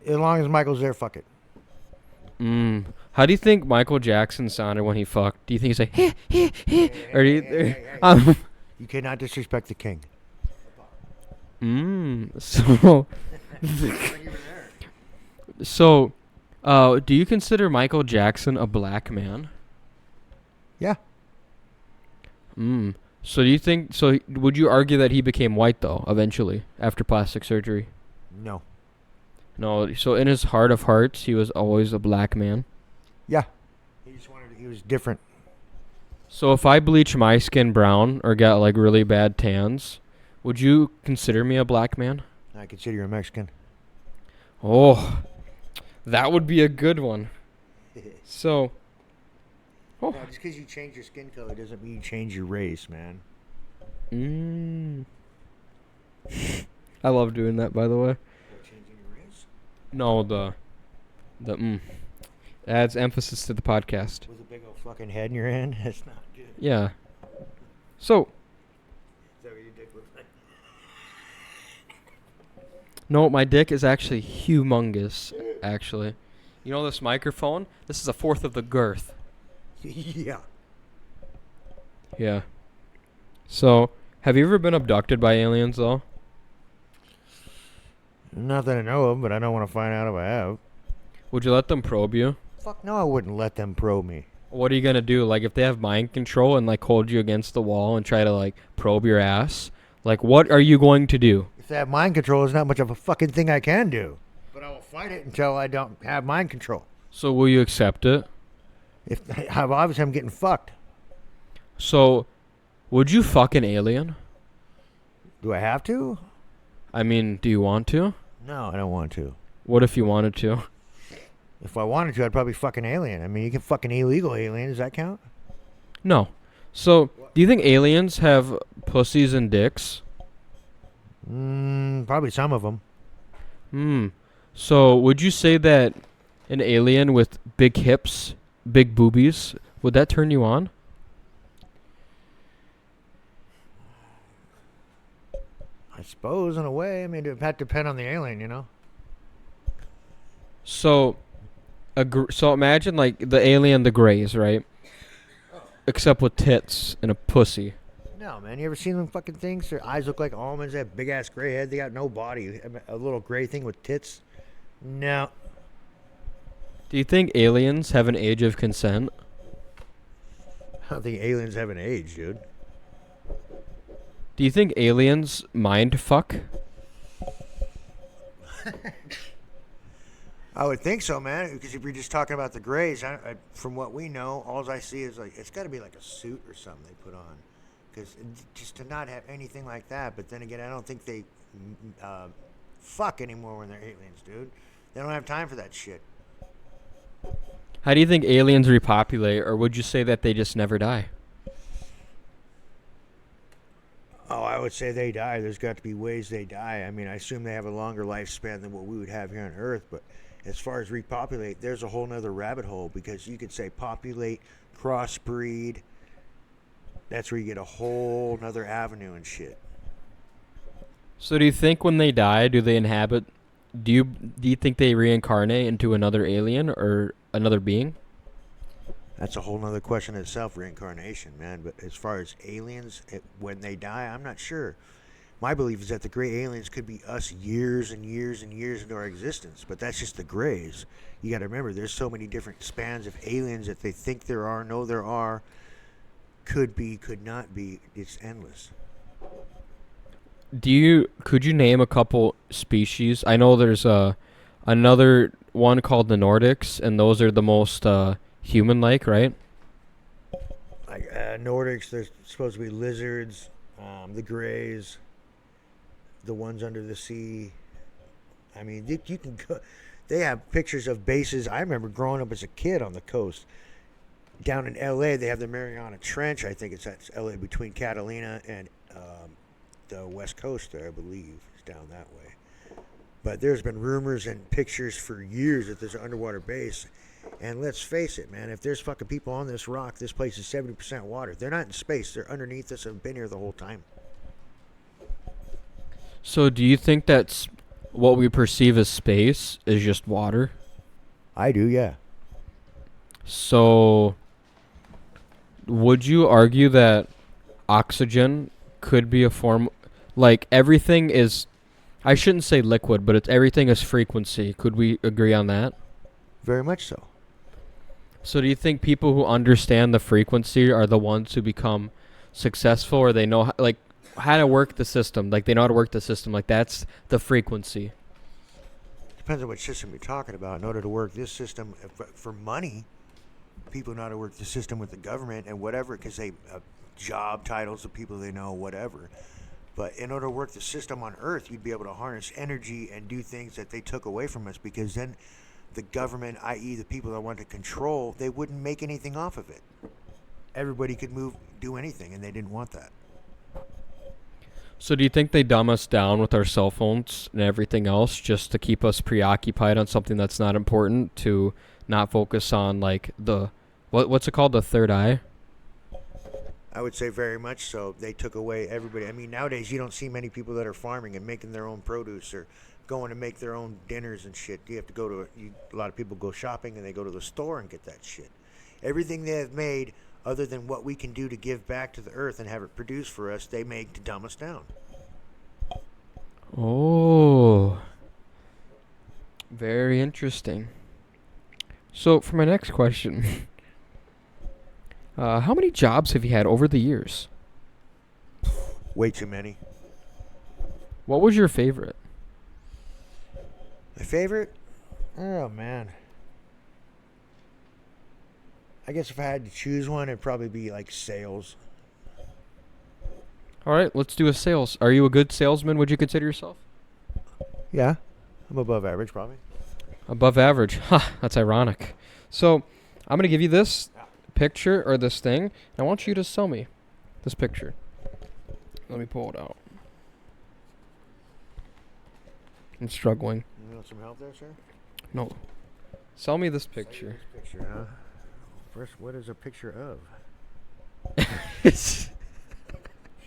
As long as Michael's there, fuck it. How do you think Michael Jackson sounded when he fucked? Do you think he's like, heh, heh, heh? Or do you... Hey. You cannot disrespect the king. So... So, do you consider Michael Jackson a black man? Yeah. So do you think? So would you argue that he became white though eventually after plastic surgery? No. No. So in his heart of hearts, he was always a black man. Yeah. He was different. So if I bleach my skin brown or got like really bad tans, would you consider me a black man? I consider you a Mexican. Oh, that would be a good one. So, No, just because you change your skin color doesn't mean you change your race, man. I love doing that, by the way. Changing your race? No, adds emphasis to the podcast. With a big old fucking head in your hand? That's not good. Yeah. So, Is that what your dick looks like? no, my dick is actually humongous, actually. You know this microphone? This is a fourth of the girth. Yeah. Yeah. So, have you ever been abducted by aliens, though? Not that I know of, but I don't want to find out if I have. Would you let them probe you? Fuck no, I wouldn't let them probe me. What are you gonna do? Like, if they have mind control and, like, hold you against the wall and try to, like, probe your ass? Like, what are you going to do? If they have mind control, there's not much of a fucking thing I can do. But I will fight it until I don't have mind control. So, will you accept it? If obviously I'm getting fucked. So, would you fuck an alien? Do I have to? I mean, do you want to? No, I don't want to. What if you wanted to? If I wanted to, I'd probably fuck an alien. I mean, you can fuck an illegal alien. Does that count? No. So, do you think aliens have pussies and dicks? Probably some of them. So, would you say that an alien with big hips, big boobies, would that turn you on? I suppose, in a way. I mean, it would depend on the alien, you know? So, so imagine like the alien, the Greys, right? Except with tits and a pussy. No, man. You ever seen them fucking things? Their eyes look like almonds. They have big-ass gray head. They got no body. A little gray thing with tits. No. Do you think aliens have an age of consent? I don't think aliens have an age, dude. Do you think aliens mind fuck? I would think so, man. Because if you're just talking about the Greys, from what we know, all I see is like it's got to be like a suit or something they put on. Because just to not have anything like that. But then again, I don't think they fuck anymore when they're aliens, dude. They don't have time for that shit. How do you think aliens repopulate, or would you say that they just never die? Oh, I would say they die. There's got to be ways they die. I mean, I assume they have a longer lifespan than what we would have here on Earth. But as far as repopulate, there's a whole nother rabbit hole because you could say populate, crossbreed. That's where you get a whole nother avenue and shit. So do you think when they die, do they inhabit? Do you think they reincarnate into another alien or another being? That's a whole nother question itself, reincarnation, man. But as far as aliens, when they die, I'm not sure. My belief is that the gray aliens could be us years and years and years into our existence. But that's just the Greys. You got to remember, there's so many different spans of aliens that they think there are, know there are, could be, could not be. It's endless. Could you name a couple species? I know there's another one called the Nordics, and those are the most human-like, right? Like Nordics, there's supposed to be lizards, the Greys, the ones under the sea. I mean, you can go. They have pictures of bases. I remember growing up as a kid on the coast. Down in L.A., they have the Mariana Trench. I think it's at L.A. between Catalina and the West Coast there, I believe. It's down that way. But there's been rumors and pictures for years that there's an underwater base. And let's face it, man, if there's fucking people on this rock, this place is 70% water. They're not in space. They're underneath us and have been here the whole time. So do you think that's what we perceive as space is just water? I do, yeah. So would you argue that oxygen could be a form, like everything is, I shouldn't say liquid, but everything is frequency. Could we agree on that? Very much so. So do you think people who understand the frequency are the ones who become successful, or they know like how to work the system. Like they know how to work the system. Like that's the frequency. Depends on what system you're talking about. In order to work this system for money, people know how to work the system with the government and whatever, because they job titles of people they know, whatever. But in order to work the system on Earth, you'd be able to harness energy and do things that they took away from us, because then the government, i.e. the people that want to control, they wouldn't make anything off of it. Everybody could do anything, and they didn't want that. So do you think they dumb us down with our cell phones and everything else just to keep us preoccupied on something that's not important, to not focus on like what's it called, the third eye? I would say very much so. They took away everybody. I mean, nowadays you don't see many people that are farming and making their own produce or going to make their own dinners and shit. You have to go to a lot of people go shopping and they go to the store and get that shit. Everything they have made, other than what we can do to give back to the earth and have it produced for us, they make to dumb us down. Oh, very interesting. So for my next question, how many jobs have you had over the years? Way too many. What was your favorite? My favorite? Oh, man. I guess if I had to choose one, it'd probably be like sales. All right, let's do a sales. Are you a good salesman, would you consider yourself? Yeah. I'm above average, probably. Above average. Ha, that's ironic. So I'm going to give you this picture or this thing, and I want you to sell me this picture. Let me pull it out. I'm struggling. You want some help there, sir? No. Sell me this picture. This picture, huh? First, what is a picture of? It's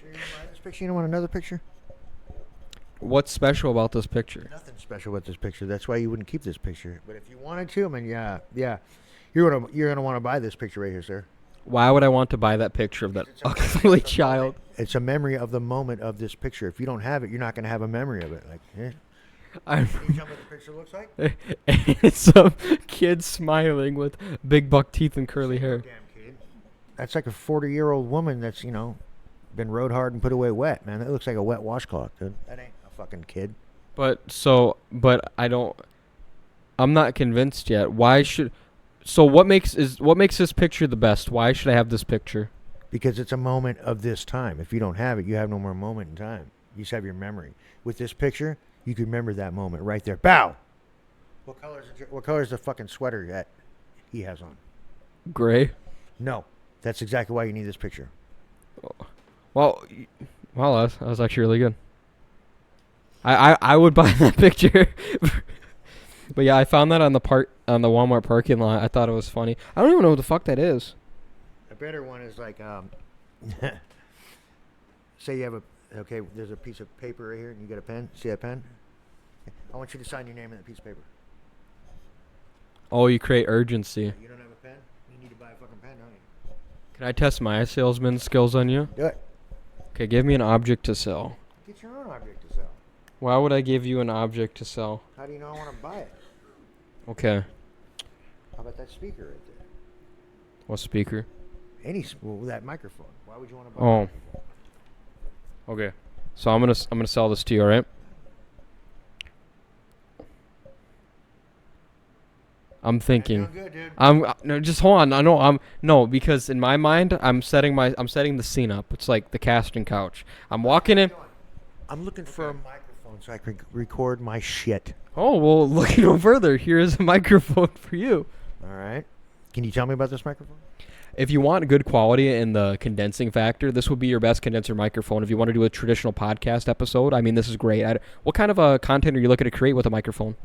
Sure you want this picture? You don't want another picture? What's special about this picture? Nothing special with this picture. That's why you wouldn't keep this picture. But if you wanted to, I mean, yeah. You're gonna want to buy this picture right here, sir. Why would I want to buy that picture of that ugly child? It's a memory of the moment of this picture. If you don't have it, you're not gonna have a memory of it. Like, I'm can you tell me what the picture looks like? It's some kid smiling with big buck teeth and curly hair. Damn kid. That's like a 40-year-old woman that's been rode hard and put away wet. Man, that looks like a wet washcloth, dude. That ain't a fucking kid. But I'm not convinced yet. What makes this picture the best? Why should I have this picture? Because it's a moment of this time. If you don't have it, you have no more moment in time. You just have your memory. With this picture, you can remember that moment right there. Bow! What color is the fucking sweater that he has on? Gray. No. That's exactly why you need this picture. Well, that was actually really good. I would buy that picture. But yeah, I found that on the Walmart parking lot. I thought it was funny. I don't even know what the fuck that is. A better one is like, say you have there's a piece of paper right here and you got a pen. See that pen? I want you to sign your name on that piece of paper. Oh, you create urgency. You don't have a pen? You need to buy a fucking pen, don't you? Can I test my salesman skills on you? Do it. Okay, give me an object to sell. Get your own object to sell. Why would I give you an object to sell? How do you know I want to buy it? Okay. How about that speaker right there? What speaker? That microphone. Why would you want to buy it? Oh. Okay. So I'm gonna sell this to you, all right? I'm thinking. Doing good, dude. No, just hold on. No, because in my mind I'm setting the scene up. It's like the casting couch. I'm walking in. I'm looking for a microphone so I can record my shit. Oh, well, look no further. Here's a microphone for you. All right. Can you tell me about this microphone? If you want good quality in the condensing factor, this would be your best condenser microphone. If you want to do a traditional podcast episode, I mean, this is great. What kind of content are you looking to create with a microphone?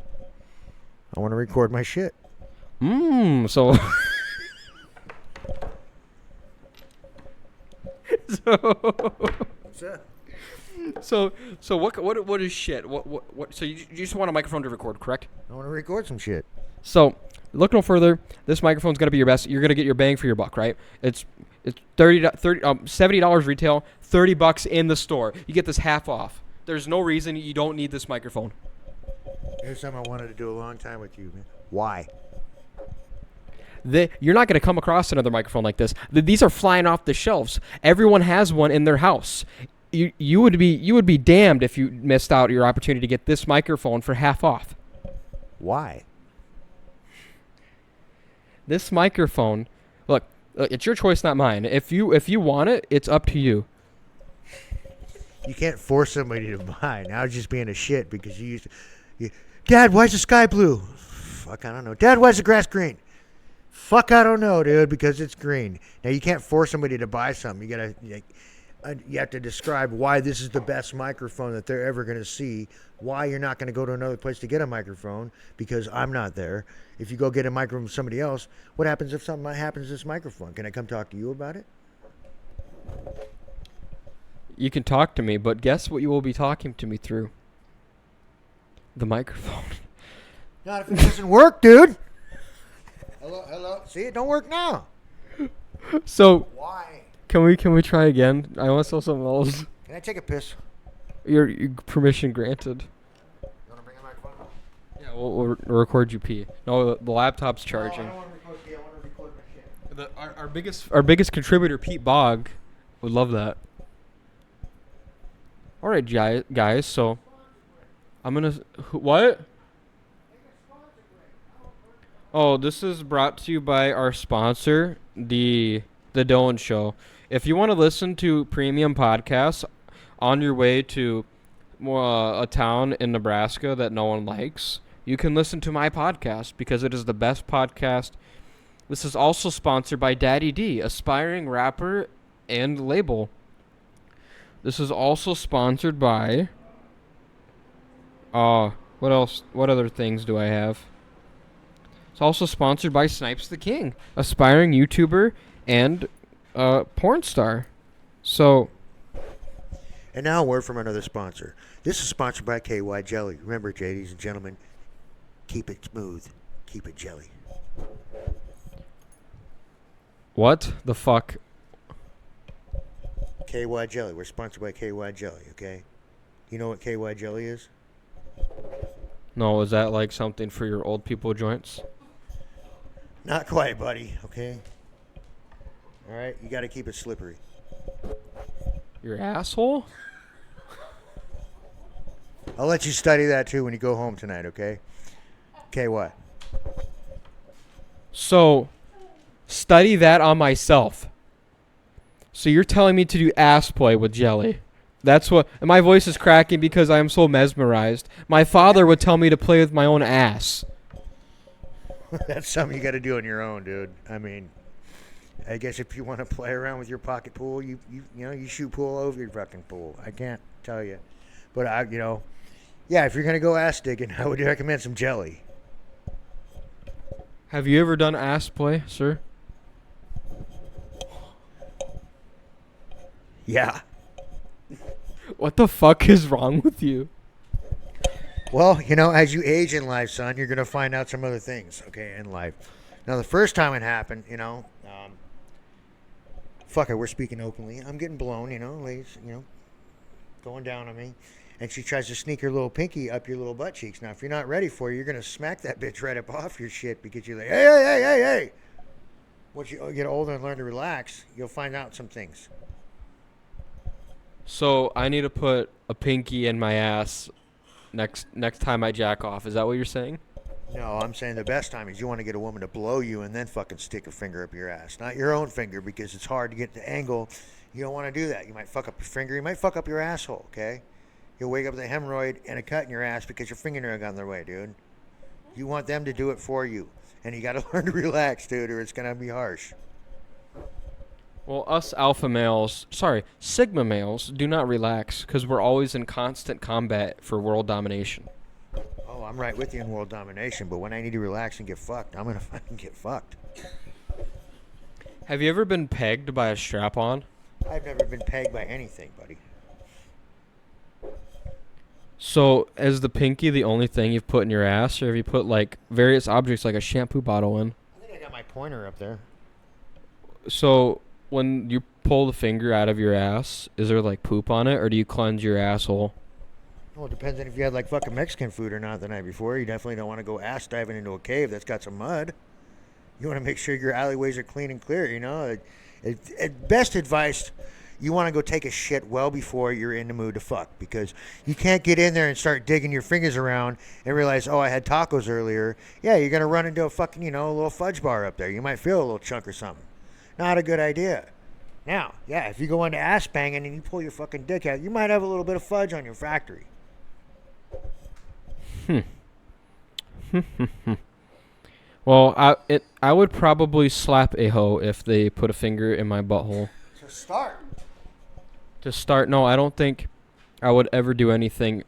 I want to record my shit. So... What's that? So what is shit? What? So you just want a microphone to record, correct? I want to record some shit. So look no further. This microphone's gonna be your best. You're gonna get your bang for your buck, right? It's $70 retail, $30 in the store. You get this half off. There's no reason you don't need this microphone. Here's something I wanted to do a long time with you, man. Why? You're not going to come across another microphone like this. These are flying off the shelves. Everyone has one in their house. You would be damned if you missed out your opportunity to get this microphone for half off. Why? This microphone, look, it's your choice, not mine. If you want it, it's up to you. You can't force somebody to buy. Now it's just being a shit because Dad, why's the sky blue? Fuck, I don't know. Dad, why's the grass green? Fuck, I don't know, dude, because it's green. Now you can't force somebody to buy something. You have to describe why this is the best microphone that they're ever going to see, why you're not going to go to another place to get a microphone because I'm not there. If you go get a microphone from somebody else, what happens if something happens to this microphone? Can I come talk to you about it? You can talk to me, but guess what you will be talking to me through? The microphone. Not if it doesn't work, dude. Hello. See, it don't work now. So Why? can we try again? I want to sell something else. Can I take a piss? Your permission granted. You want to bring a microphone? Yeah, we'll record you pee. No, the laptop's charging. No, I don't want to record you. I want to record my shit. Our biggest contributor, Pete Bogg, would love that. All right, guys. So I'm gonna what? Oh, this is brought to you by our sponsor, the Dylan Show. If you want to listen to premium podcasts on your way to a town in Nebraska that no one likes, you can listen to my podcast because it is the best podcast. This is also sponsored by Daddy D, aspiring rapper and label. This is also sponsored by what else? What other things do I have? It's also sponsored by Snipes the King, aspiring YouTuber and porn star. So, and now a word from another sponsor. This is sponsored by KY Jelly. Remember, ladies and gentlemen, keep it smooth, keep it jelly. What the fuck? KY Jelly. We're sponsored by KY Jelly, okay? You know what KY Jelly is? No, is that like something for your old people joints? Not quite, buddy, okay? All right, you got to keep it slippery. Your asshole? I'll let you study that too when you go home tonight, okay? Okay, what? So, study that on myself. So you're telling me to do ass play with jelly. That's what... And my voice is cracking because I am so mesmerized. My father would tell me to play with my own ass. That's something you got to do on your own, dude. I mean, I guess if you want to play around with your pocket pool, you shoot pool over your fucking pool. I can't tell you. But, yeah, if you're going to go ass digging, I would recommend some jelly. Have you ever done ass play, sir? Yeah. What the fuck is wrong with you? Well, as you age in life, son, you're going to find out some other things, okay, in life. Now, the first time it happened, fuck it, we're speaking openly. I'm getting blown, ladies, going down on me. And she tries to sneak her little pinky up your little butt cheeks. Now, if you're not ready for it, you're going to smack that bitch right up off your shit because you're like, hey. Once you get older and learn to relax, you'll find out some things. So I need to put a pinky in my ass next time I jack off. Is that what you're saying? No, I'm saying the best time is you want to get a woman to blow you and then fucking stick a finger up your ass. Not your own finger because it's hard to get the angle. You don't want to do that. You might fuck up your finger. You might fuck up your asshole, okay? You'll wake up with a hemorrhoid and a cut in your ass because your fingernail got in their way, dude. You want them to do it for you. And you got to learn to relax, dude, or it's going to be harsh. Well, us Sigma males do not relax because we're always in constant combat for world domination. Oh, I'm right with you in world domination, but when I need to relax and get fucked, I'm going to fucking get fucked. Have you ever been pegged by a strap-on? I've never been pegged by anything, buddy. So, is the pinky the only thing you've put in your ass, or have you put, like, various objects like a shampoo bottle in? I think I got my pointer up there. So, when you pull the finger out of your ass, is there, like, poop on it, or do you cleanse your asshole? Well, it depends on if you had, like, fucking Mexican food or not the night before. You definitely don't want to go ass diving into a cave that's got some mud. You want to make sure your alleyways are clean and clear, you know? Best advice, you want to go take a shit well before you're in the mood to fuck, because you can't get in there and start digging your fingers around and realize, oh, I had tacos earlier. Yeah, you're going to run into a fucking, you know, a little fudge bar up there. You might feel a little chunk or something. Not a good idea. Now, yeah, if you go into ass banging and you pull your fucking dick out, you might have a little bit of fudge on your factory. Well, I would probably slap a hoe if they put a finger in my butthole. So start. To start, no, I don't think I would ever do anything.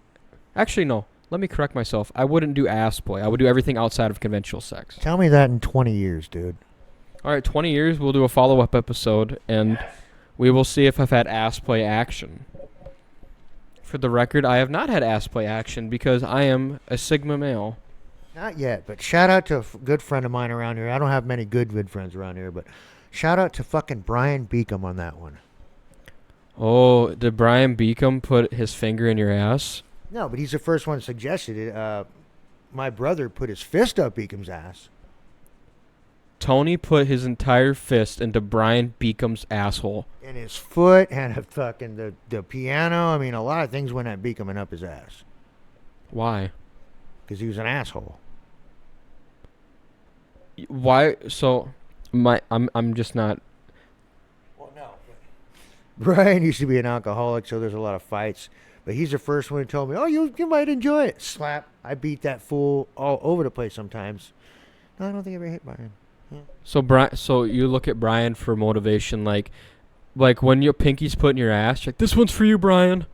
Actually, no. Let me correct myself. I wouldn't do ass play. I would do everything outside of conventional sex. Tell me that in 20 years, dude. All right, 20 years, we'll do a follow-up episode, and we will see if I've had ass play action. For the record, I have not had ass play action because I am a Sigma male. Not yet, but shout out to a good friend of mine around here. I don't have many good friends around here, but shout out to fucking Brian Beacom on that one. Oh, did Brian Beacom put his finger in your ass? No, but he's the first one suggested it. My brother put his fist up Beacom's ass. Tony put his entire fist into Brian Beacom's asshole. And his foot and a fucking the piano. I mean, a lot of things went at Beacom and up his ass. Why? Because he was an asshole. Why? So, I'm just not. Well, no. Brian used to be an alcoholic, so there's a lot of fights. But he's the first one who told me, "Oh, you might enjoy it." Slap. I beat that fool all over the place sometimes. No, I don't think I ever hit Brian. Yeah. So you look at Brian for motivation, like when your pinky's put in your ass, you're like, this one's for you, Brian.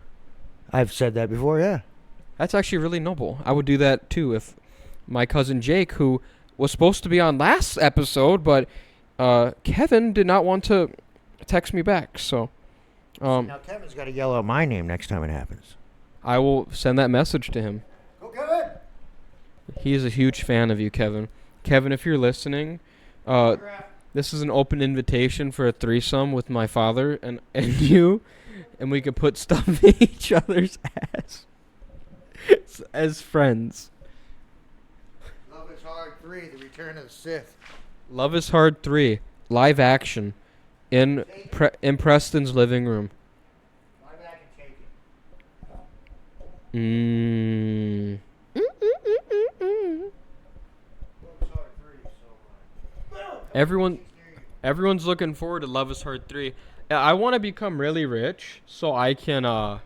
I've said that before, yeah. That's actually really noble. I would do that too if my cousin Jake, who was supposed to be on last episode, but Kevin did not want to text me back. So now Kevin's got to yell out my name next time it happens. I will send that message to him. Go, Kevin! He is a huge fan of you, Kevin. Kevin, if you're listening, this is an open invitation for a threesome with my father and you, and we could put stuff in each other's ass as friends. Love is Hard 3, The Return of the Sith. Love is Hard 3, live action, in Preston's living room. Live action, take Mmm. Everyone's looking forward to Love is Hard 3. I want to become really rich so I can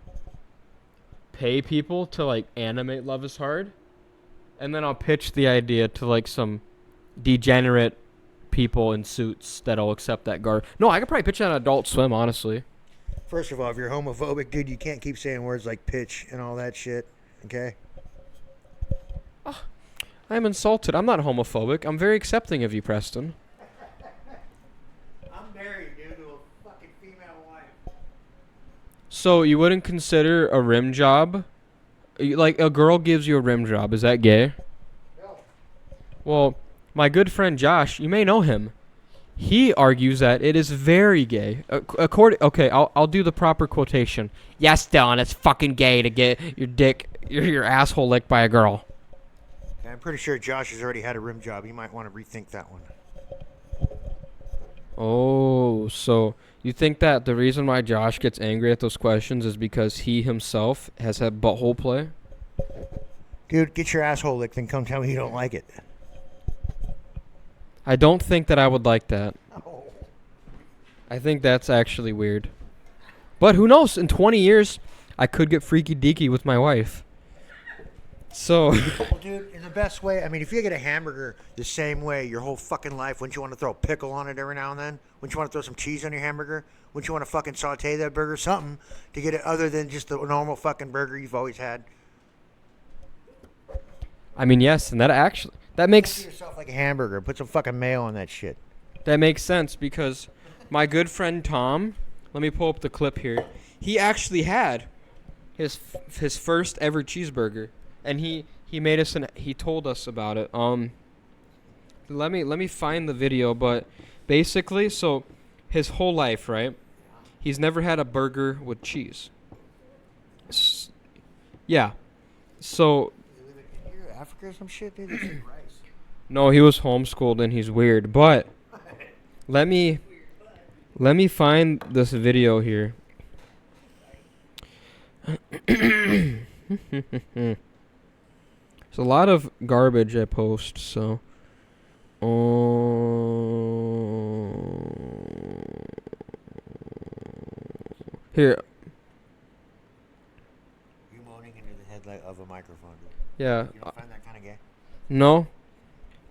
pay people to like animate Love is Hard, and then I'll pitch the idea to like some degenerate people in suits that'll accept that No, I could probably pitch that on Adult Swim, honestly. First of all, if you're homophobic, dude, you can't keep saying words like pitch and all that shit, okay? I'm insulted. I'm not homophobic. I'm very accepting of you, Preston. I'm married, dude, to a fucking female wife. So you wouldn't consider a rim job? Like a girl gives you a rim job. Is that gay? No. Well, my good friend Josh, you may know him. He argues that it is very gay. Okay, I'll do the proper quotation. Yes, Dylan, it's fucking gay to get your asshole licked by a girl. I'm pretty sure Josh has already had a rim job. You might want to rethink that one. Oh, so you think that the reason why Josh gets angry at those questions is because he himself has had butthole play? Dude, get your asshole licked and come tell me you don't like it. I don't think that I would like that. No. I think that's actually weird. But who knows? In 20 years, I could get freaky deaky with my wife. So, Well, dude, in the best way, I mean, if you get a hamburger the same way your whole fucking life, wouldn't you want to throw a pickle on it every now and then? Wouldn't you want to throw some cheese on your hamburger? Wouldn't you want to fucking saute that burger? Something to get it other than just the normal fucking burger you've always had? I mean, yes, and that Make makes yourself like a hamburger. Put some fucking mayo on that shit. that makes sense because my good friend Tom, let me pull up the clip here. He actually had his first ever cheeseburger, and he made us he told us about it. Let me find the video, but basically, so his whole life, right? He's never had a burger with cheese. Yeah. So You live in India or Africa or some shit, dude? They eat rice. No, he was homeschooled and he's weird. But let me find this video here. There's a lot of garbage I post, so. Here. You moaning into the headlight of a microphone. Yeah. You don't find that kind of gay? No.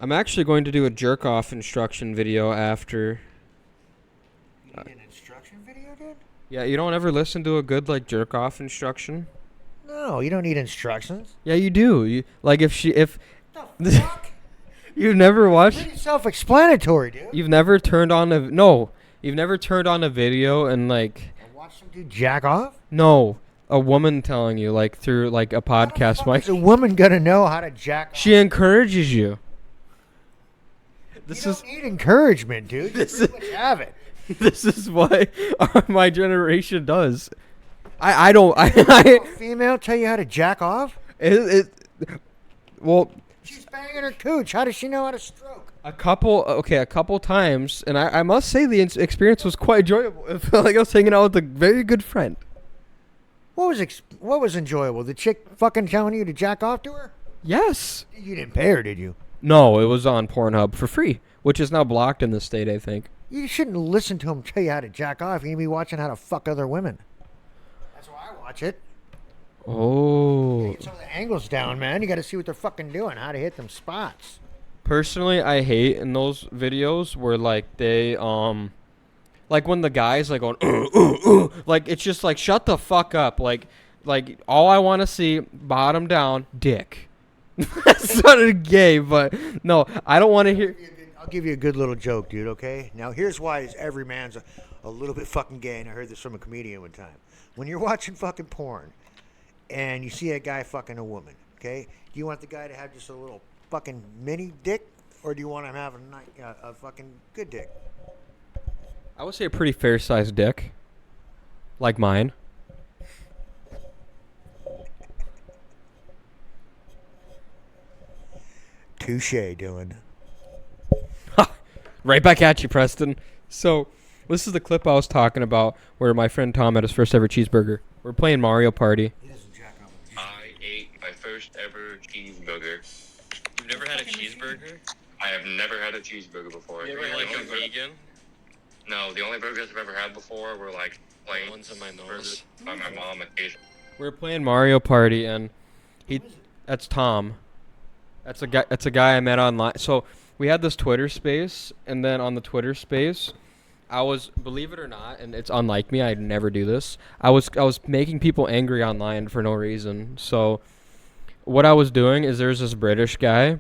I'm actually going to do a jerk off instruction video after. You need an instruction video, dude? Yeah, you don't ever listen to a good like jerk off instruction? No, you don't need instructions. Yeah, you do. You like if The fuck? you've never watched Pretty self-explanatory, dude. you've never turned on a no, you've never turned on a video and like I watched some dude jack off. no, a woman telling you like through like a podcast mic. Is a woman gonna know how to jack off? She encourages you. This You is don't need encouragement, dude. You This pretty much have it. this is what my generation does. I don't I A female tell you how to jack off? it well She's banging her cooch. How does she know how to stroke? a couple times, and I must say the experience was quite enjoyable. It felt like I was hanging out with a very good friend. What was enjoyable? The chick fucking telling you to jack off to her? Yes. You didn't pay her, did you? No, it was on Pornhub for free, which is now blocked in the state, I think. You shouldn't listen to him tell you how to jack off. You need to be watching how to fuck other women. That's why I watch it. Oh. Get some of the angles down, man. You got to see what they're fucking doing, how to hit them spots. Personally, I hate in those videos where like they like when the guy's like going like it's just like shut the fuck up, like all I want to see bottom down dick. That sounded gay, but no, I don't want to hear. I'll give you a good little joke, dude, okay? Now, here's why every man's a little bit fucking gay, and I heard this from a comedian one time. When you're watching fucking porn and you see a guy fucking a woman, okay? Do you want the guy to have just a little fucking mini dick, or do you want him to have a fucking good dick? I would say a pretty fair sized dick, like mine. Touche, Dylan. Right back at you, Preston. So, this is the clip I was talking about where my friend Tom had his first ever cheeseburger. We're playing Mario Party. I ate my first ever cheeseburger. You've never had a cheeseburger? I have never had a cheeseburger before. You ever The like only a bur- vegan? No, the only burgers I've ever had before were like plain Ones in my nose. burgers by my mom occasionally. We're playing Mario Party, and that's Tom. That's a guy I met online. So we had this Twitter space, and then on the Twitter space, I was, believe it or not, and it's unlike me, I'd never do this. I was making people angry online for no reason. So what I was doing is there's this British guy,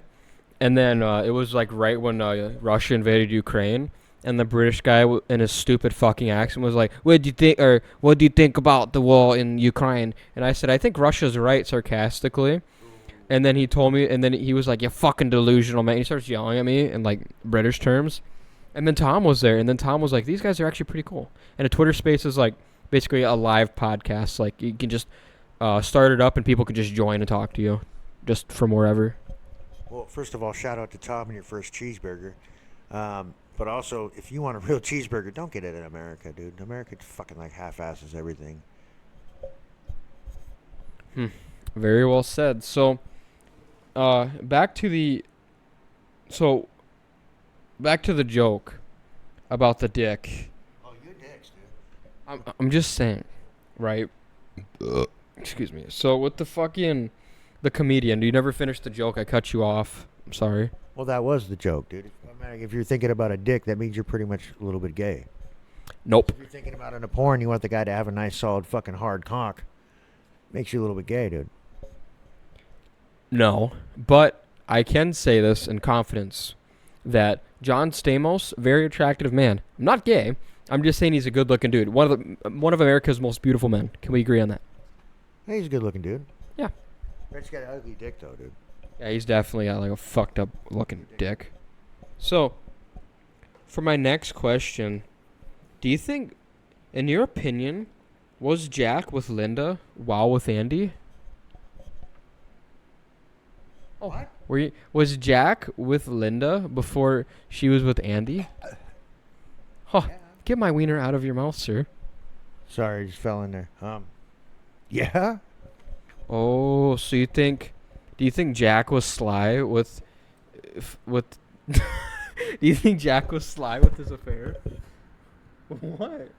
and then it was like right when Russia invaded Ukraine. And the British guy in his stupid fucking accent was like, what do you think about the war in Ukraine? And I said, I think Russia's right, sarcastically. And then he told me, and then he was like, you fucking delusional, man. He starts yelling at me in like British terms. And then Tom was there, and then Tom was like, these guys are actually pretty cool. And a Twitter space is like basically a live podcast. Like you can just start it up and people can just join and talk to you just from wherever. Well, first of all, shout out to Tom and your first cheeseburger. But also, if you want a real cheeseburger, don't get it in America, dude. America fucking like half-asses everything. Very well said. So, back to the joke about the dick. Oh, you're dicks, dude. I'm just saying, right? Excuse me. So with the comedian, you never finished the joke. I cut you off. I'm sorry. Well, that was the joke, dude. If you're thinking about a dick, that means you're pretty much a little bit gay. Nope. If you're thinking about in a porn, you want the guy to have a nice, solid, fucking hard cock. Makes you a little bit gay, dude. No, but I can say this in confidence that John Stamos, very attractive man. I'm not gay. I'm just saying he's a good-looking dude. One of America's most beautiful men. Can we agree on that? Hey, he's a good-looking dude. Yeah. Red's got an ugly dick, though, dude. Yeah, he's definitely got like a fucked up looking dick. So, for my next question, do you think, in your opinion, was Jack with Linda while with Andy? Oh, what? Was Jack with Linda before she was with Andy? Huh. Get my wiener out of your mouth, sir. Sorry, just fell in there. Yeah. Oh, so do you think Jack was sly with do you think Jack was sly with his affair? What?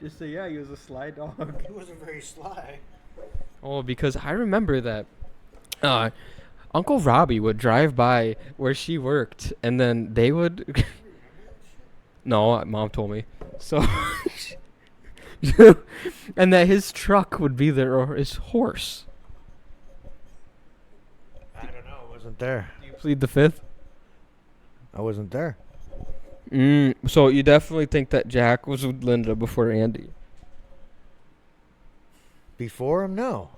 Just say, yeah, he was a sly dog. He wasn't very sly. Oh, because I remember that Uncle Robbie would drive by where she worked, and then they would... No, Mom told me. So... and that his truck would be there, or his horse. I don't know. I wasn't there. Do you plead the fifth? I wasn't there. So you definitely think that Jack was with Linda before Andy? Before him? No.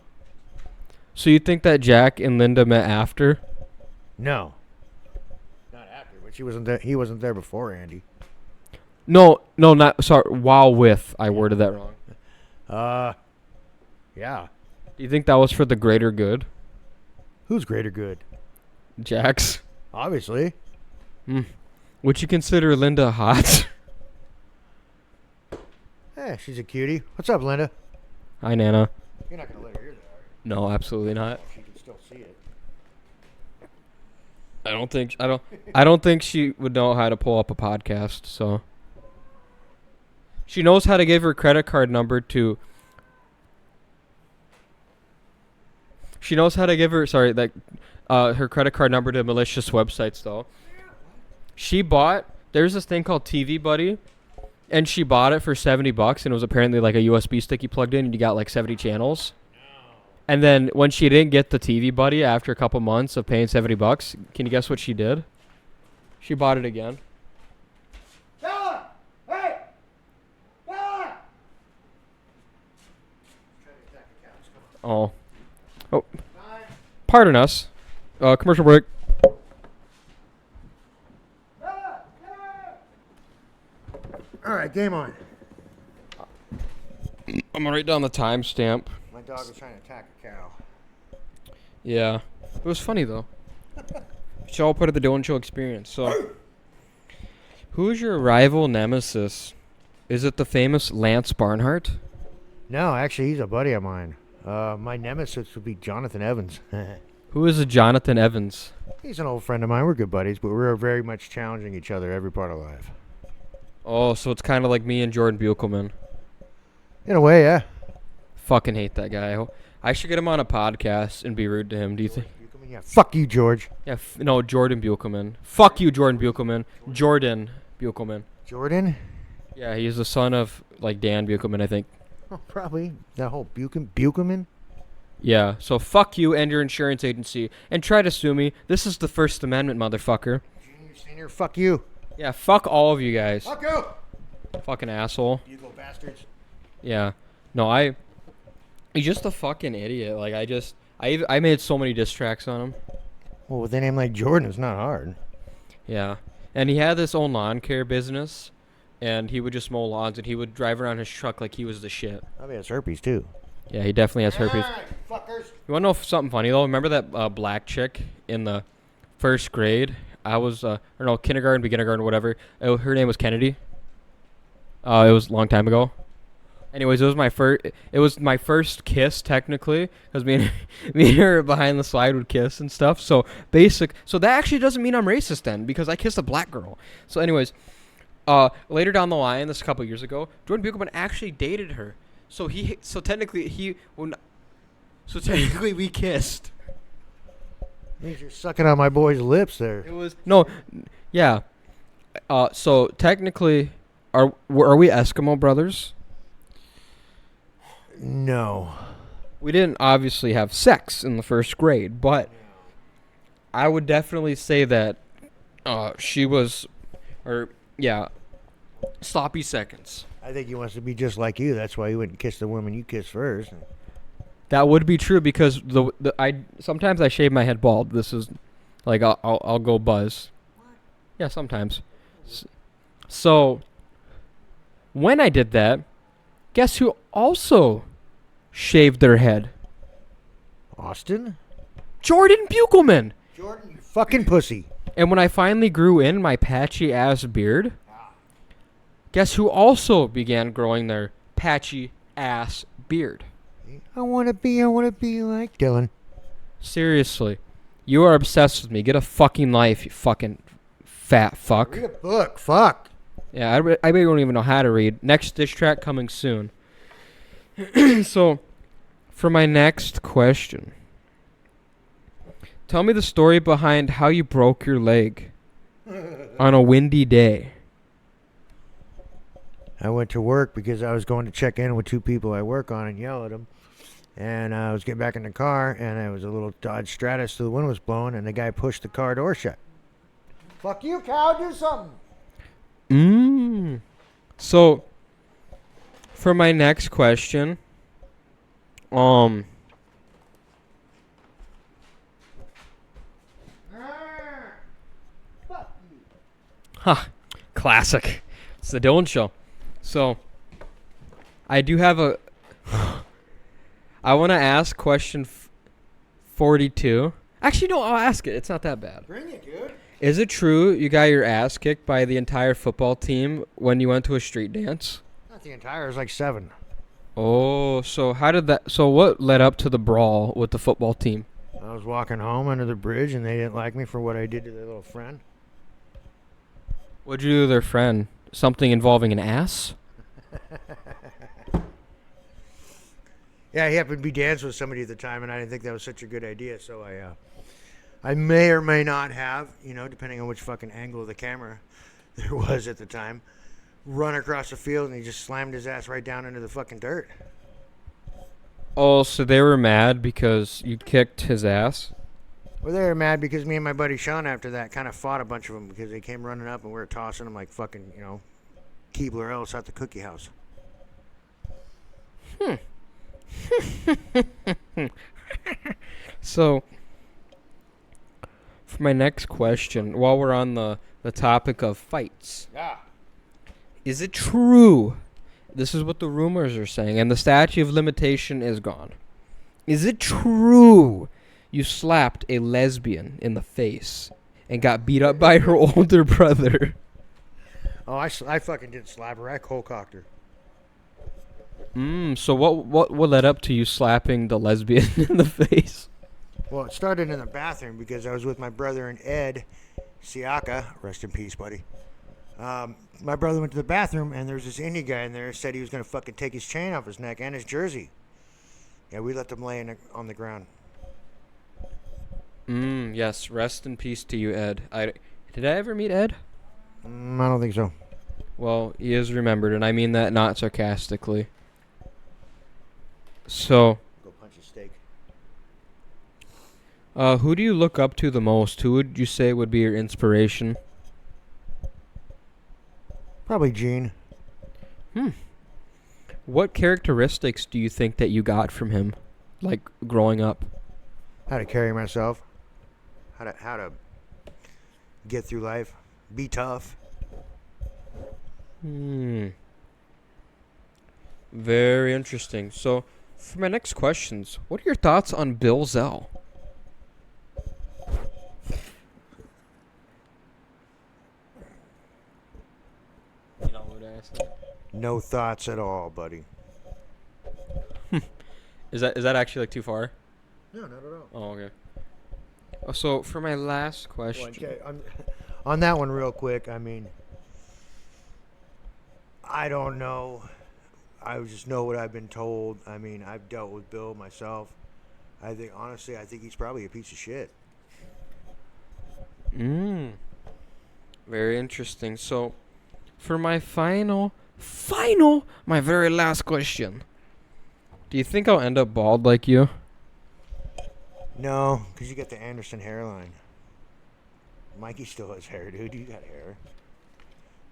So you think that Jack and Linda met after? No. Not after, but she wasn't there. He wasn't there before Andy. No, not sorry. While with, I worded that wrong. Yeah. Do you think that was for the greater good? Who's greater good? Jack's. Obviously. Would you consider Linda hot? She's a cutie. What's up, Linda? Hi, Nana. You're not gonna let her hear that, are you? No, absolutely not. She can still see it. I don't think she would know how to pull up a podcast. So she knows how to give her credit card number to. She knows how to give her her credit card number to malicious websites though. There's this thing called TV Buddy, and she bought it for $70, and it was apparently like a USB stick you plugged in, and you got like 70 channels. And then when she didn't get the TV Buddy after a couple months of paying $70, can you guess what she did? She bought it again. Bella! Hey! Bella! Oh. Pardon us. Commercial break. All right, game on. I'm gonna write down the timestamp. My dog was trying to attack a cow. Yeah. It was funny though. It's all part of the Dylan Show experience. So, who is your rival nemesis? Is it the famous Lance Barnhart? No, actually, he's a buddy of mine. My nemesis would be Jonathan Evans. Who is a Jonathan Evans? He's an old friend of mine. We're good buddies, but we're very much challenging each other every part of life. Oh, so it's kind of like me and Jordan Buchelman. In a way, yeah. Fucking hate that guy. I should get him on a podcast and be rude to him. Do you think? Yeah, fuck you, George. Yeah, no, Jordan Buchelman. Fuck you, Jordan Buchelman. Jordan Buchelman. Jordan? Yeah, he's the son of, like, Dan Buchelman, I think. Oh, probably. That whole Buchelman? Yeah, so fuck you and your insurance agency. And try to sue me. This is the First Amendment, motherfucker. Junior, senior, fuck you. Yeah, fuck all of you guys. Fuck you! Fucking asshole. Bugle bastards. Yeah. No, he's just a fucking idiot. Like, I made so many diss tracks on him. Well, with a name like Jordan, it's not hard. Yeah. And he had this own lawn care business, and he would just mow lawns, and he would drive around his truck like he was the shit. I mean, it's herpes, too. Yeah, he definitely has herpes. Fuckers. You want to know something funny, though? Remember that black chick in the first grade? I was, kindergarten, beginnergarten, whatever. Her name was Kennedy. It was a long time ago. Anyways, it was my first kiss, technically, because me and her behind the slide would kiss and stuff. So that actually doesn't mean I'm racist then, because I kissed a black girl. So anyways, later down the line, this a couple years ago, Jordan Buchelman actually dated her. So technically we kissed. Means you're sucking on my boy's lips there. It was yeah. So technically, are we Eskimo brothers? No. We didn't obviously have sex in the first grade, but I would definitely say that she was, sloppy seconds. I think he wants to be just like you. That's why he wouldn't kiss the woman you kissed first. That would be true because I sometimes I shave my head bald. This is like I'll go buzz. Yeah, sometimes. So when I did that, guess who also shaved their head? Austin? Jordan Buchelman. Jordan, you fucking pussy. And when I finally grew in my patchy ass beard, guess who also began growing their patchy ass beard? I want to be like Dylan. Seriously. You are obsessed with me. Get a fucking life, you fucking fat fuck. Read a book, fuck. Yeah, I really don't even know how to read. Next diss track coming soon. So, for my next question, tell me the story behind how you broke your leg on a windy day. I went to work because I was going to check in with two people I work on and yell at them. And I was getting back in the car, and it was a little Dodge Stratus, so the wind was blowing, and the guy pushed the car door shut. Fuck you, cow, do something. So, for my next question, classic. It's the Dylan Show. So, I do have a... I want to ask question 42. Actually, no, I'll ask it. It's not that bad. Bring it, dude. Is it true you got your ass kicked by the entire football team when you went to a street dance? Not the entire, it was like 7. Oh, so how did that... So what led up to the brawl with the football team? I was walking home under the bridge, and they didn't like me for what I did to their little friend. What'd you do to their friend? Something involving an ass? Yeah, he happened to be dancing with somebody at the time, and I didn't think that was such a good idea, so I may or may not have, depending on which fucking angle of the camera there was at the time, run across the field, and he just slammed his ass right down into the fucking dirt. Oh, so they were mad because you kicked his ass? Well, they were mad because me and my buddy Sean after that kind of fought a bunch of them because they came running up and we were tossing them like fucking, Keebler Ellis out the cookie house. So, for my next question, while we're on the topic of fights, is it true? This is what the rumors are saying, and the statute of limitation is gone. Is it true you slapped a lesbian in the face and got beat up by her older brother? Oh, I fucking didn't slap her. I cold-cocked her. So what led up to you slapping the lesbian in the face? Well, it started in the bathroom because I was with my brother and Ed Siaka. Rest in peace, buddy. My brother went to the bathroom, and there was this Indian guy in there said he was going to fucking take his chain off his neck and his jersey. Yeah, we let them lay on the ground. Yes, rest in peace to you, Ed. Did I ever meet Ed? I don't think so. Well, he is remembered, and I mean that not sarcastically. So, Go punch a steak. who do you look up to the most? Who would you say would be your inspiration? Probably Gene. What characteristics do you think that you got from him, like growing up? How to carry myself. How to get through life. Be tough. Very interesting. So, for my next questions, what are your thoughts on Bill Zell? You know what I said? No thoughts at all, buddy. Is that actually like too far? No, not at all. Oh, okay. So for my last question, Okay, on that one real quick, I mean, I don't know. I just know what I've been told. I mean, I've dealt with Bill myself. Honestly, I think he's probably a piece of shit. very interesting. So for my my very last question, do you think I'll end up bald like you? No, because you got the Anderson hairline. Mikey still has hair, dude. You got hair.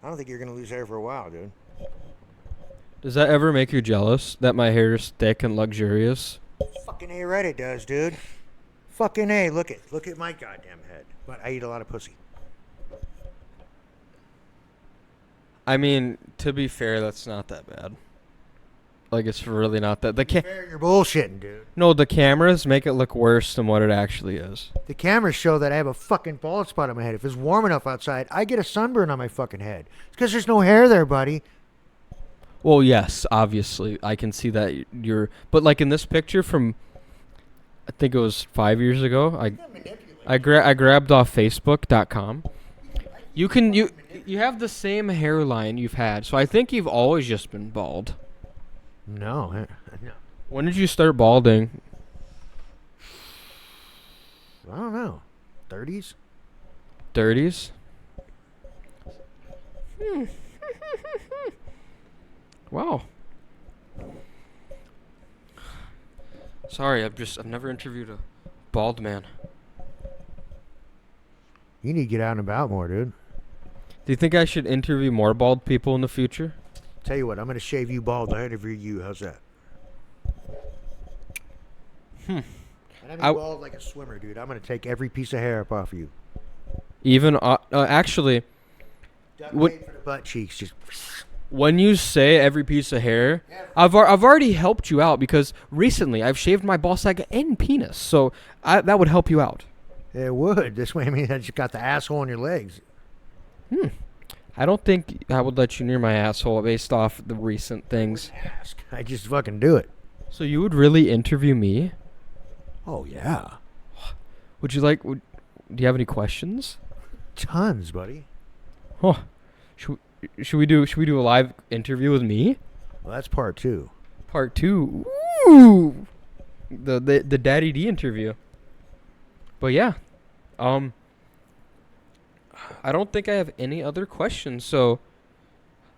I don't think you're going to lose hair for a while, dude. Does that ever make you jealous that my hair is thick and luxurious? Fucking A right it does, dude. Fucking A. Look at my goddamn head. But I eat a lot of pussy. I mean, to be fair, that's not that bad. Like it's really not that. Fair, you're bullshitting, dude. No, the cameras make it look worse than what it actually is. The cameras show that I have a fucking bald spot on my head. If it's warm enough outside, I get a sunburn on my fucking head. It's because there's no hair there, buddy. Well, yes, obviously I can see that but like in this picture from, I think it was 5 years ago. I grabbed off Facebook.com. You have the same hairline you've had, so I think you've always just been bald. No. When did you start balding? I don't know. 30s? 30s? Wow. Sorry, I've never interviewed a bald man. You need to get out and about more, dude. Do you think I should interview more bald people in the future? Tell you what, I'm going to shave you bald and I interview you. How's that? And I mean bald like a swimmer, dude. I'm going to take every piece of hair up off you. Even, actually, Wait for the butt cheeks. Just... when you say every piece of hair, I've already helped you out because recently I've shaved my ball sack and penis, so that would help you out. It would. This way, I mean, I just got the asshole on your legs. I don't think I would let you near my asshole based off the recent things. Ask. I just fucking do it. So you would really interview me? Oh, yeah. Would you like... do you have any questions? Tons, buddy. Oh, should we do a live interview with me? Well, that's part 2. Part 2. Ooh! The Daddy D interview. But yeah. I don't think I have any other questions, so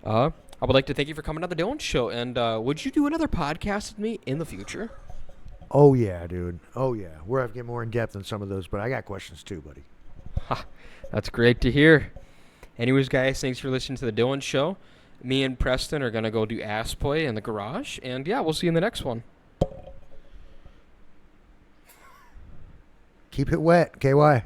I would like to thank you for coming on the Dylan Show. And would you do another podcast with me in the future? Oh, yeah, dude. Oh, yeah. We're going to get more in depth on some of those, but I got questions too, buddy. Ha, that's great to hear. Anyways, guys, thanks for listening to the Dylan Show. Me and Preston are going to go do ass play in the garage. And yeah, we'll see you in the next one. Keep it wet, KY.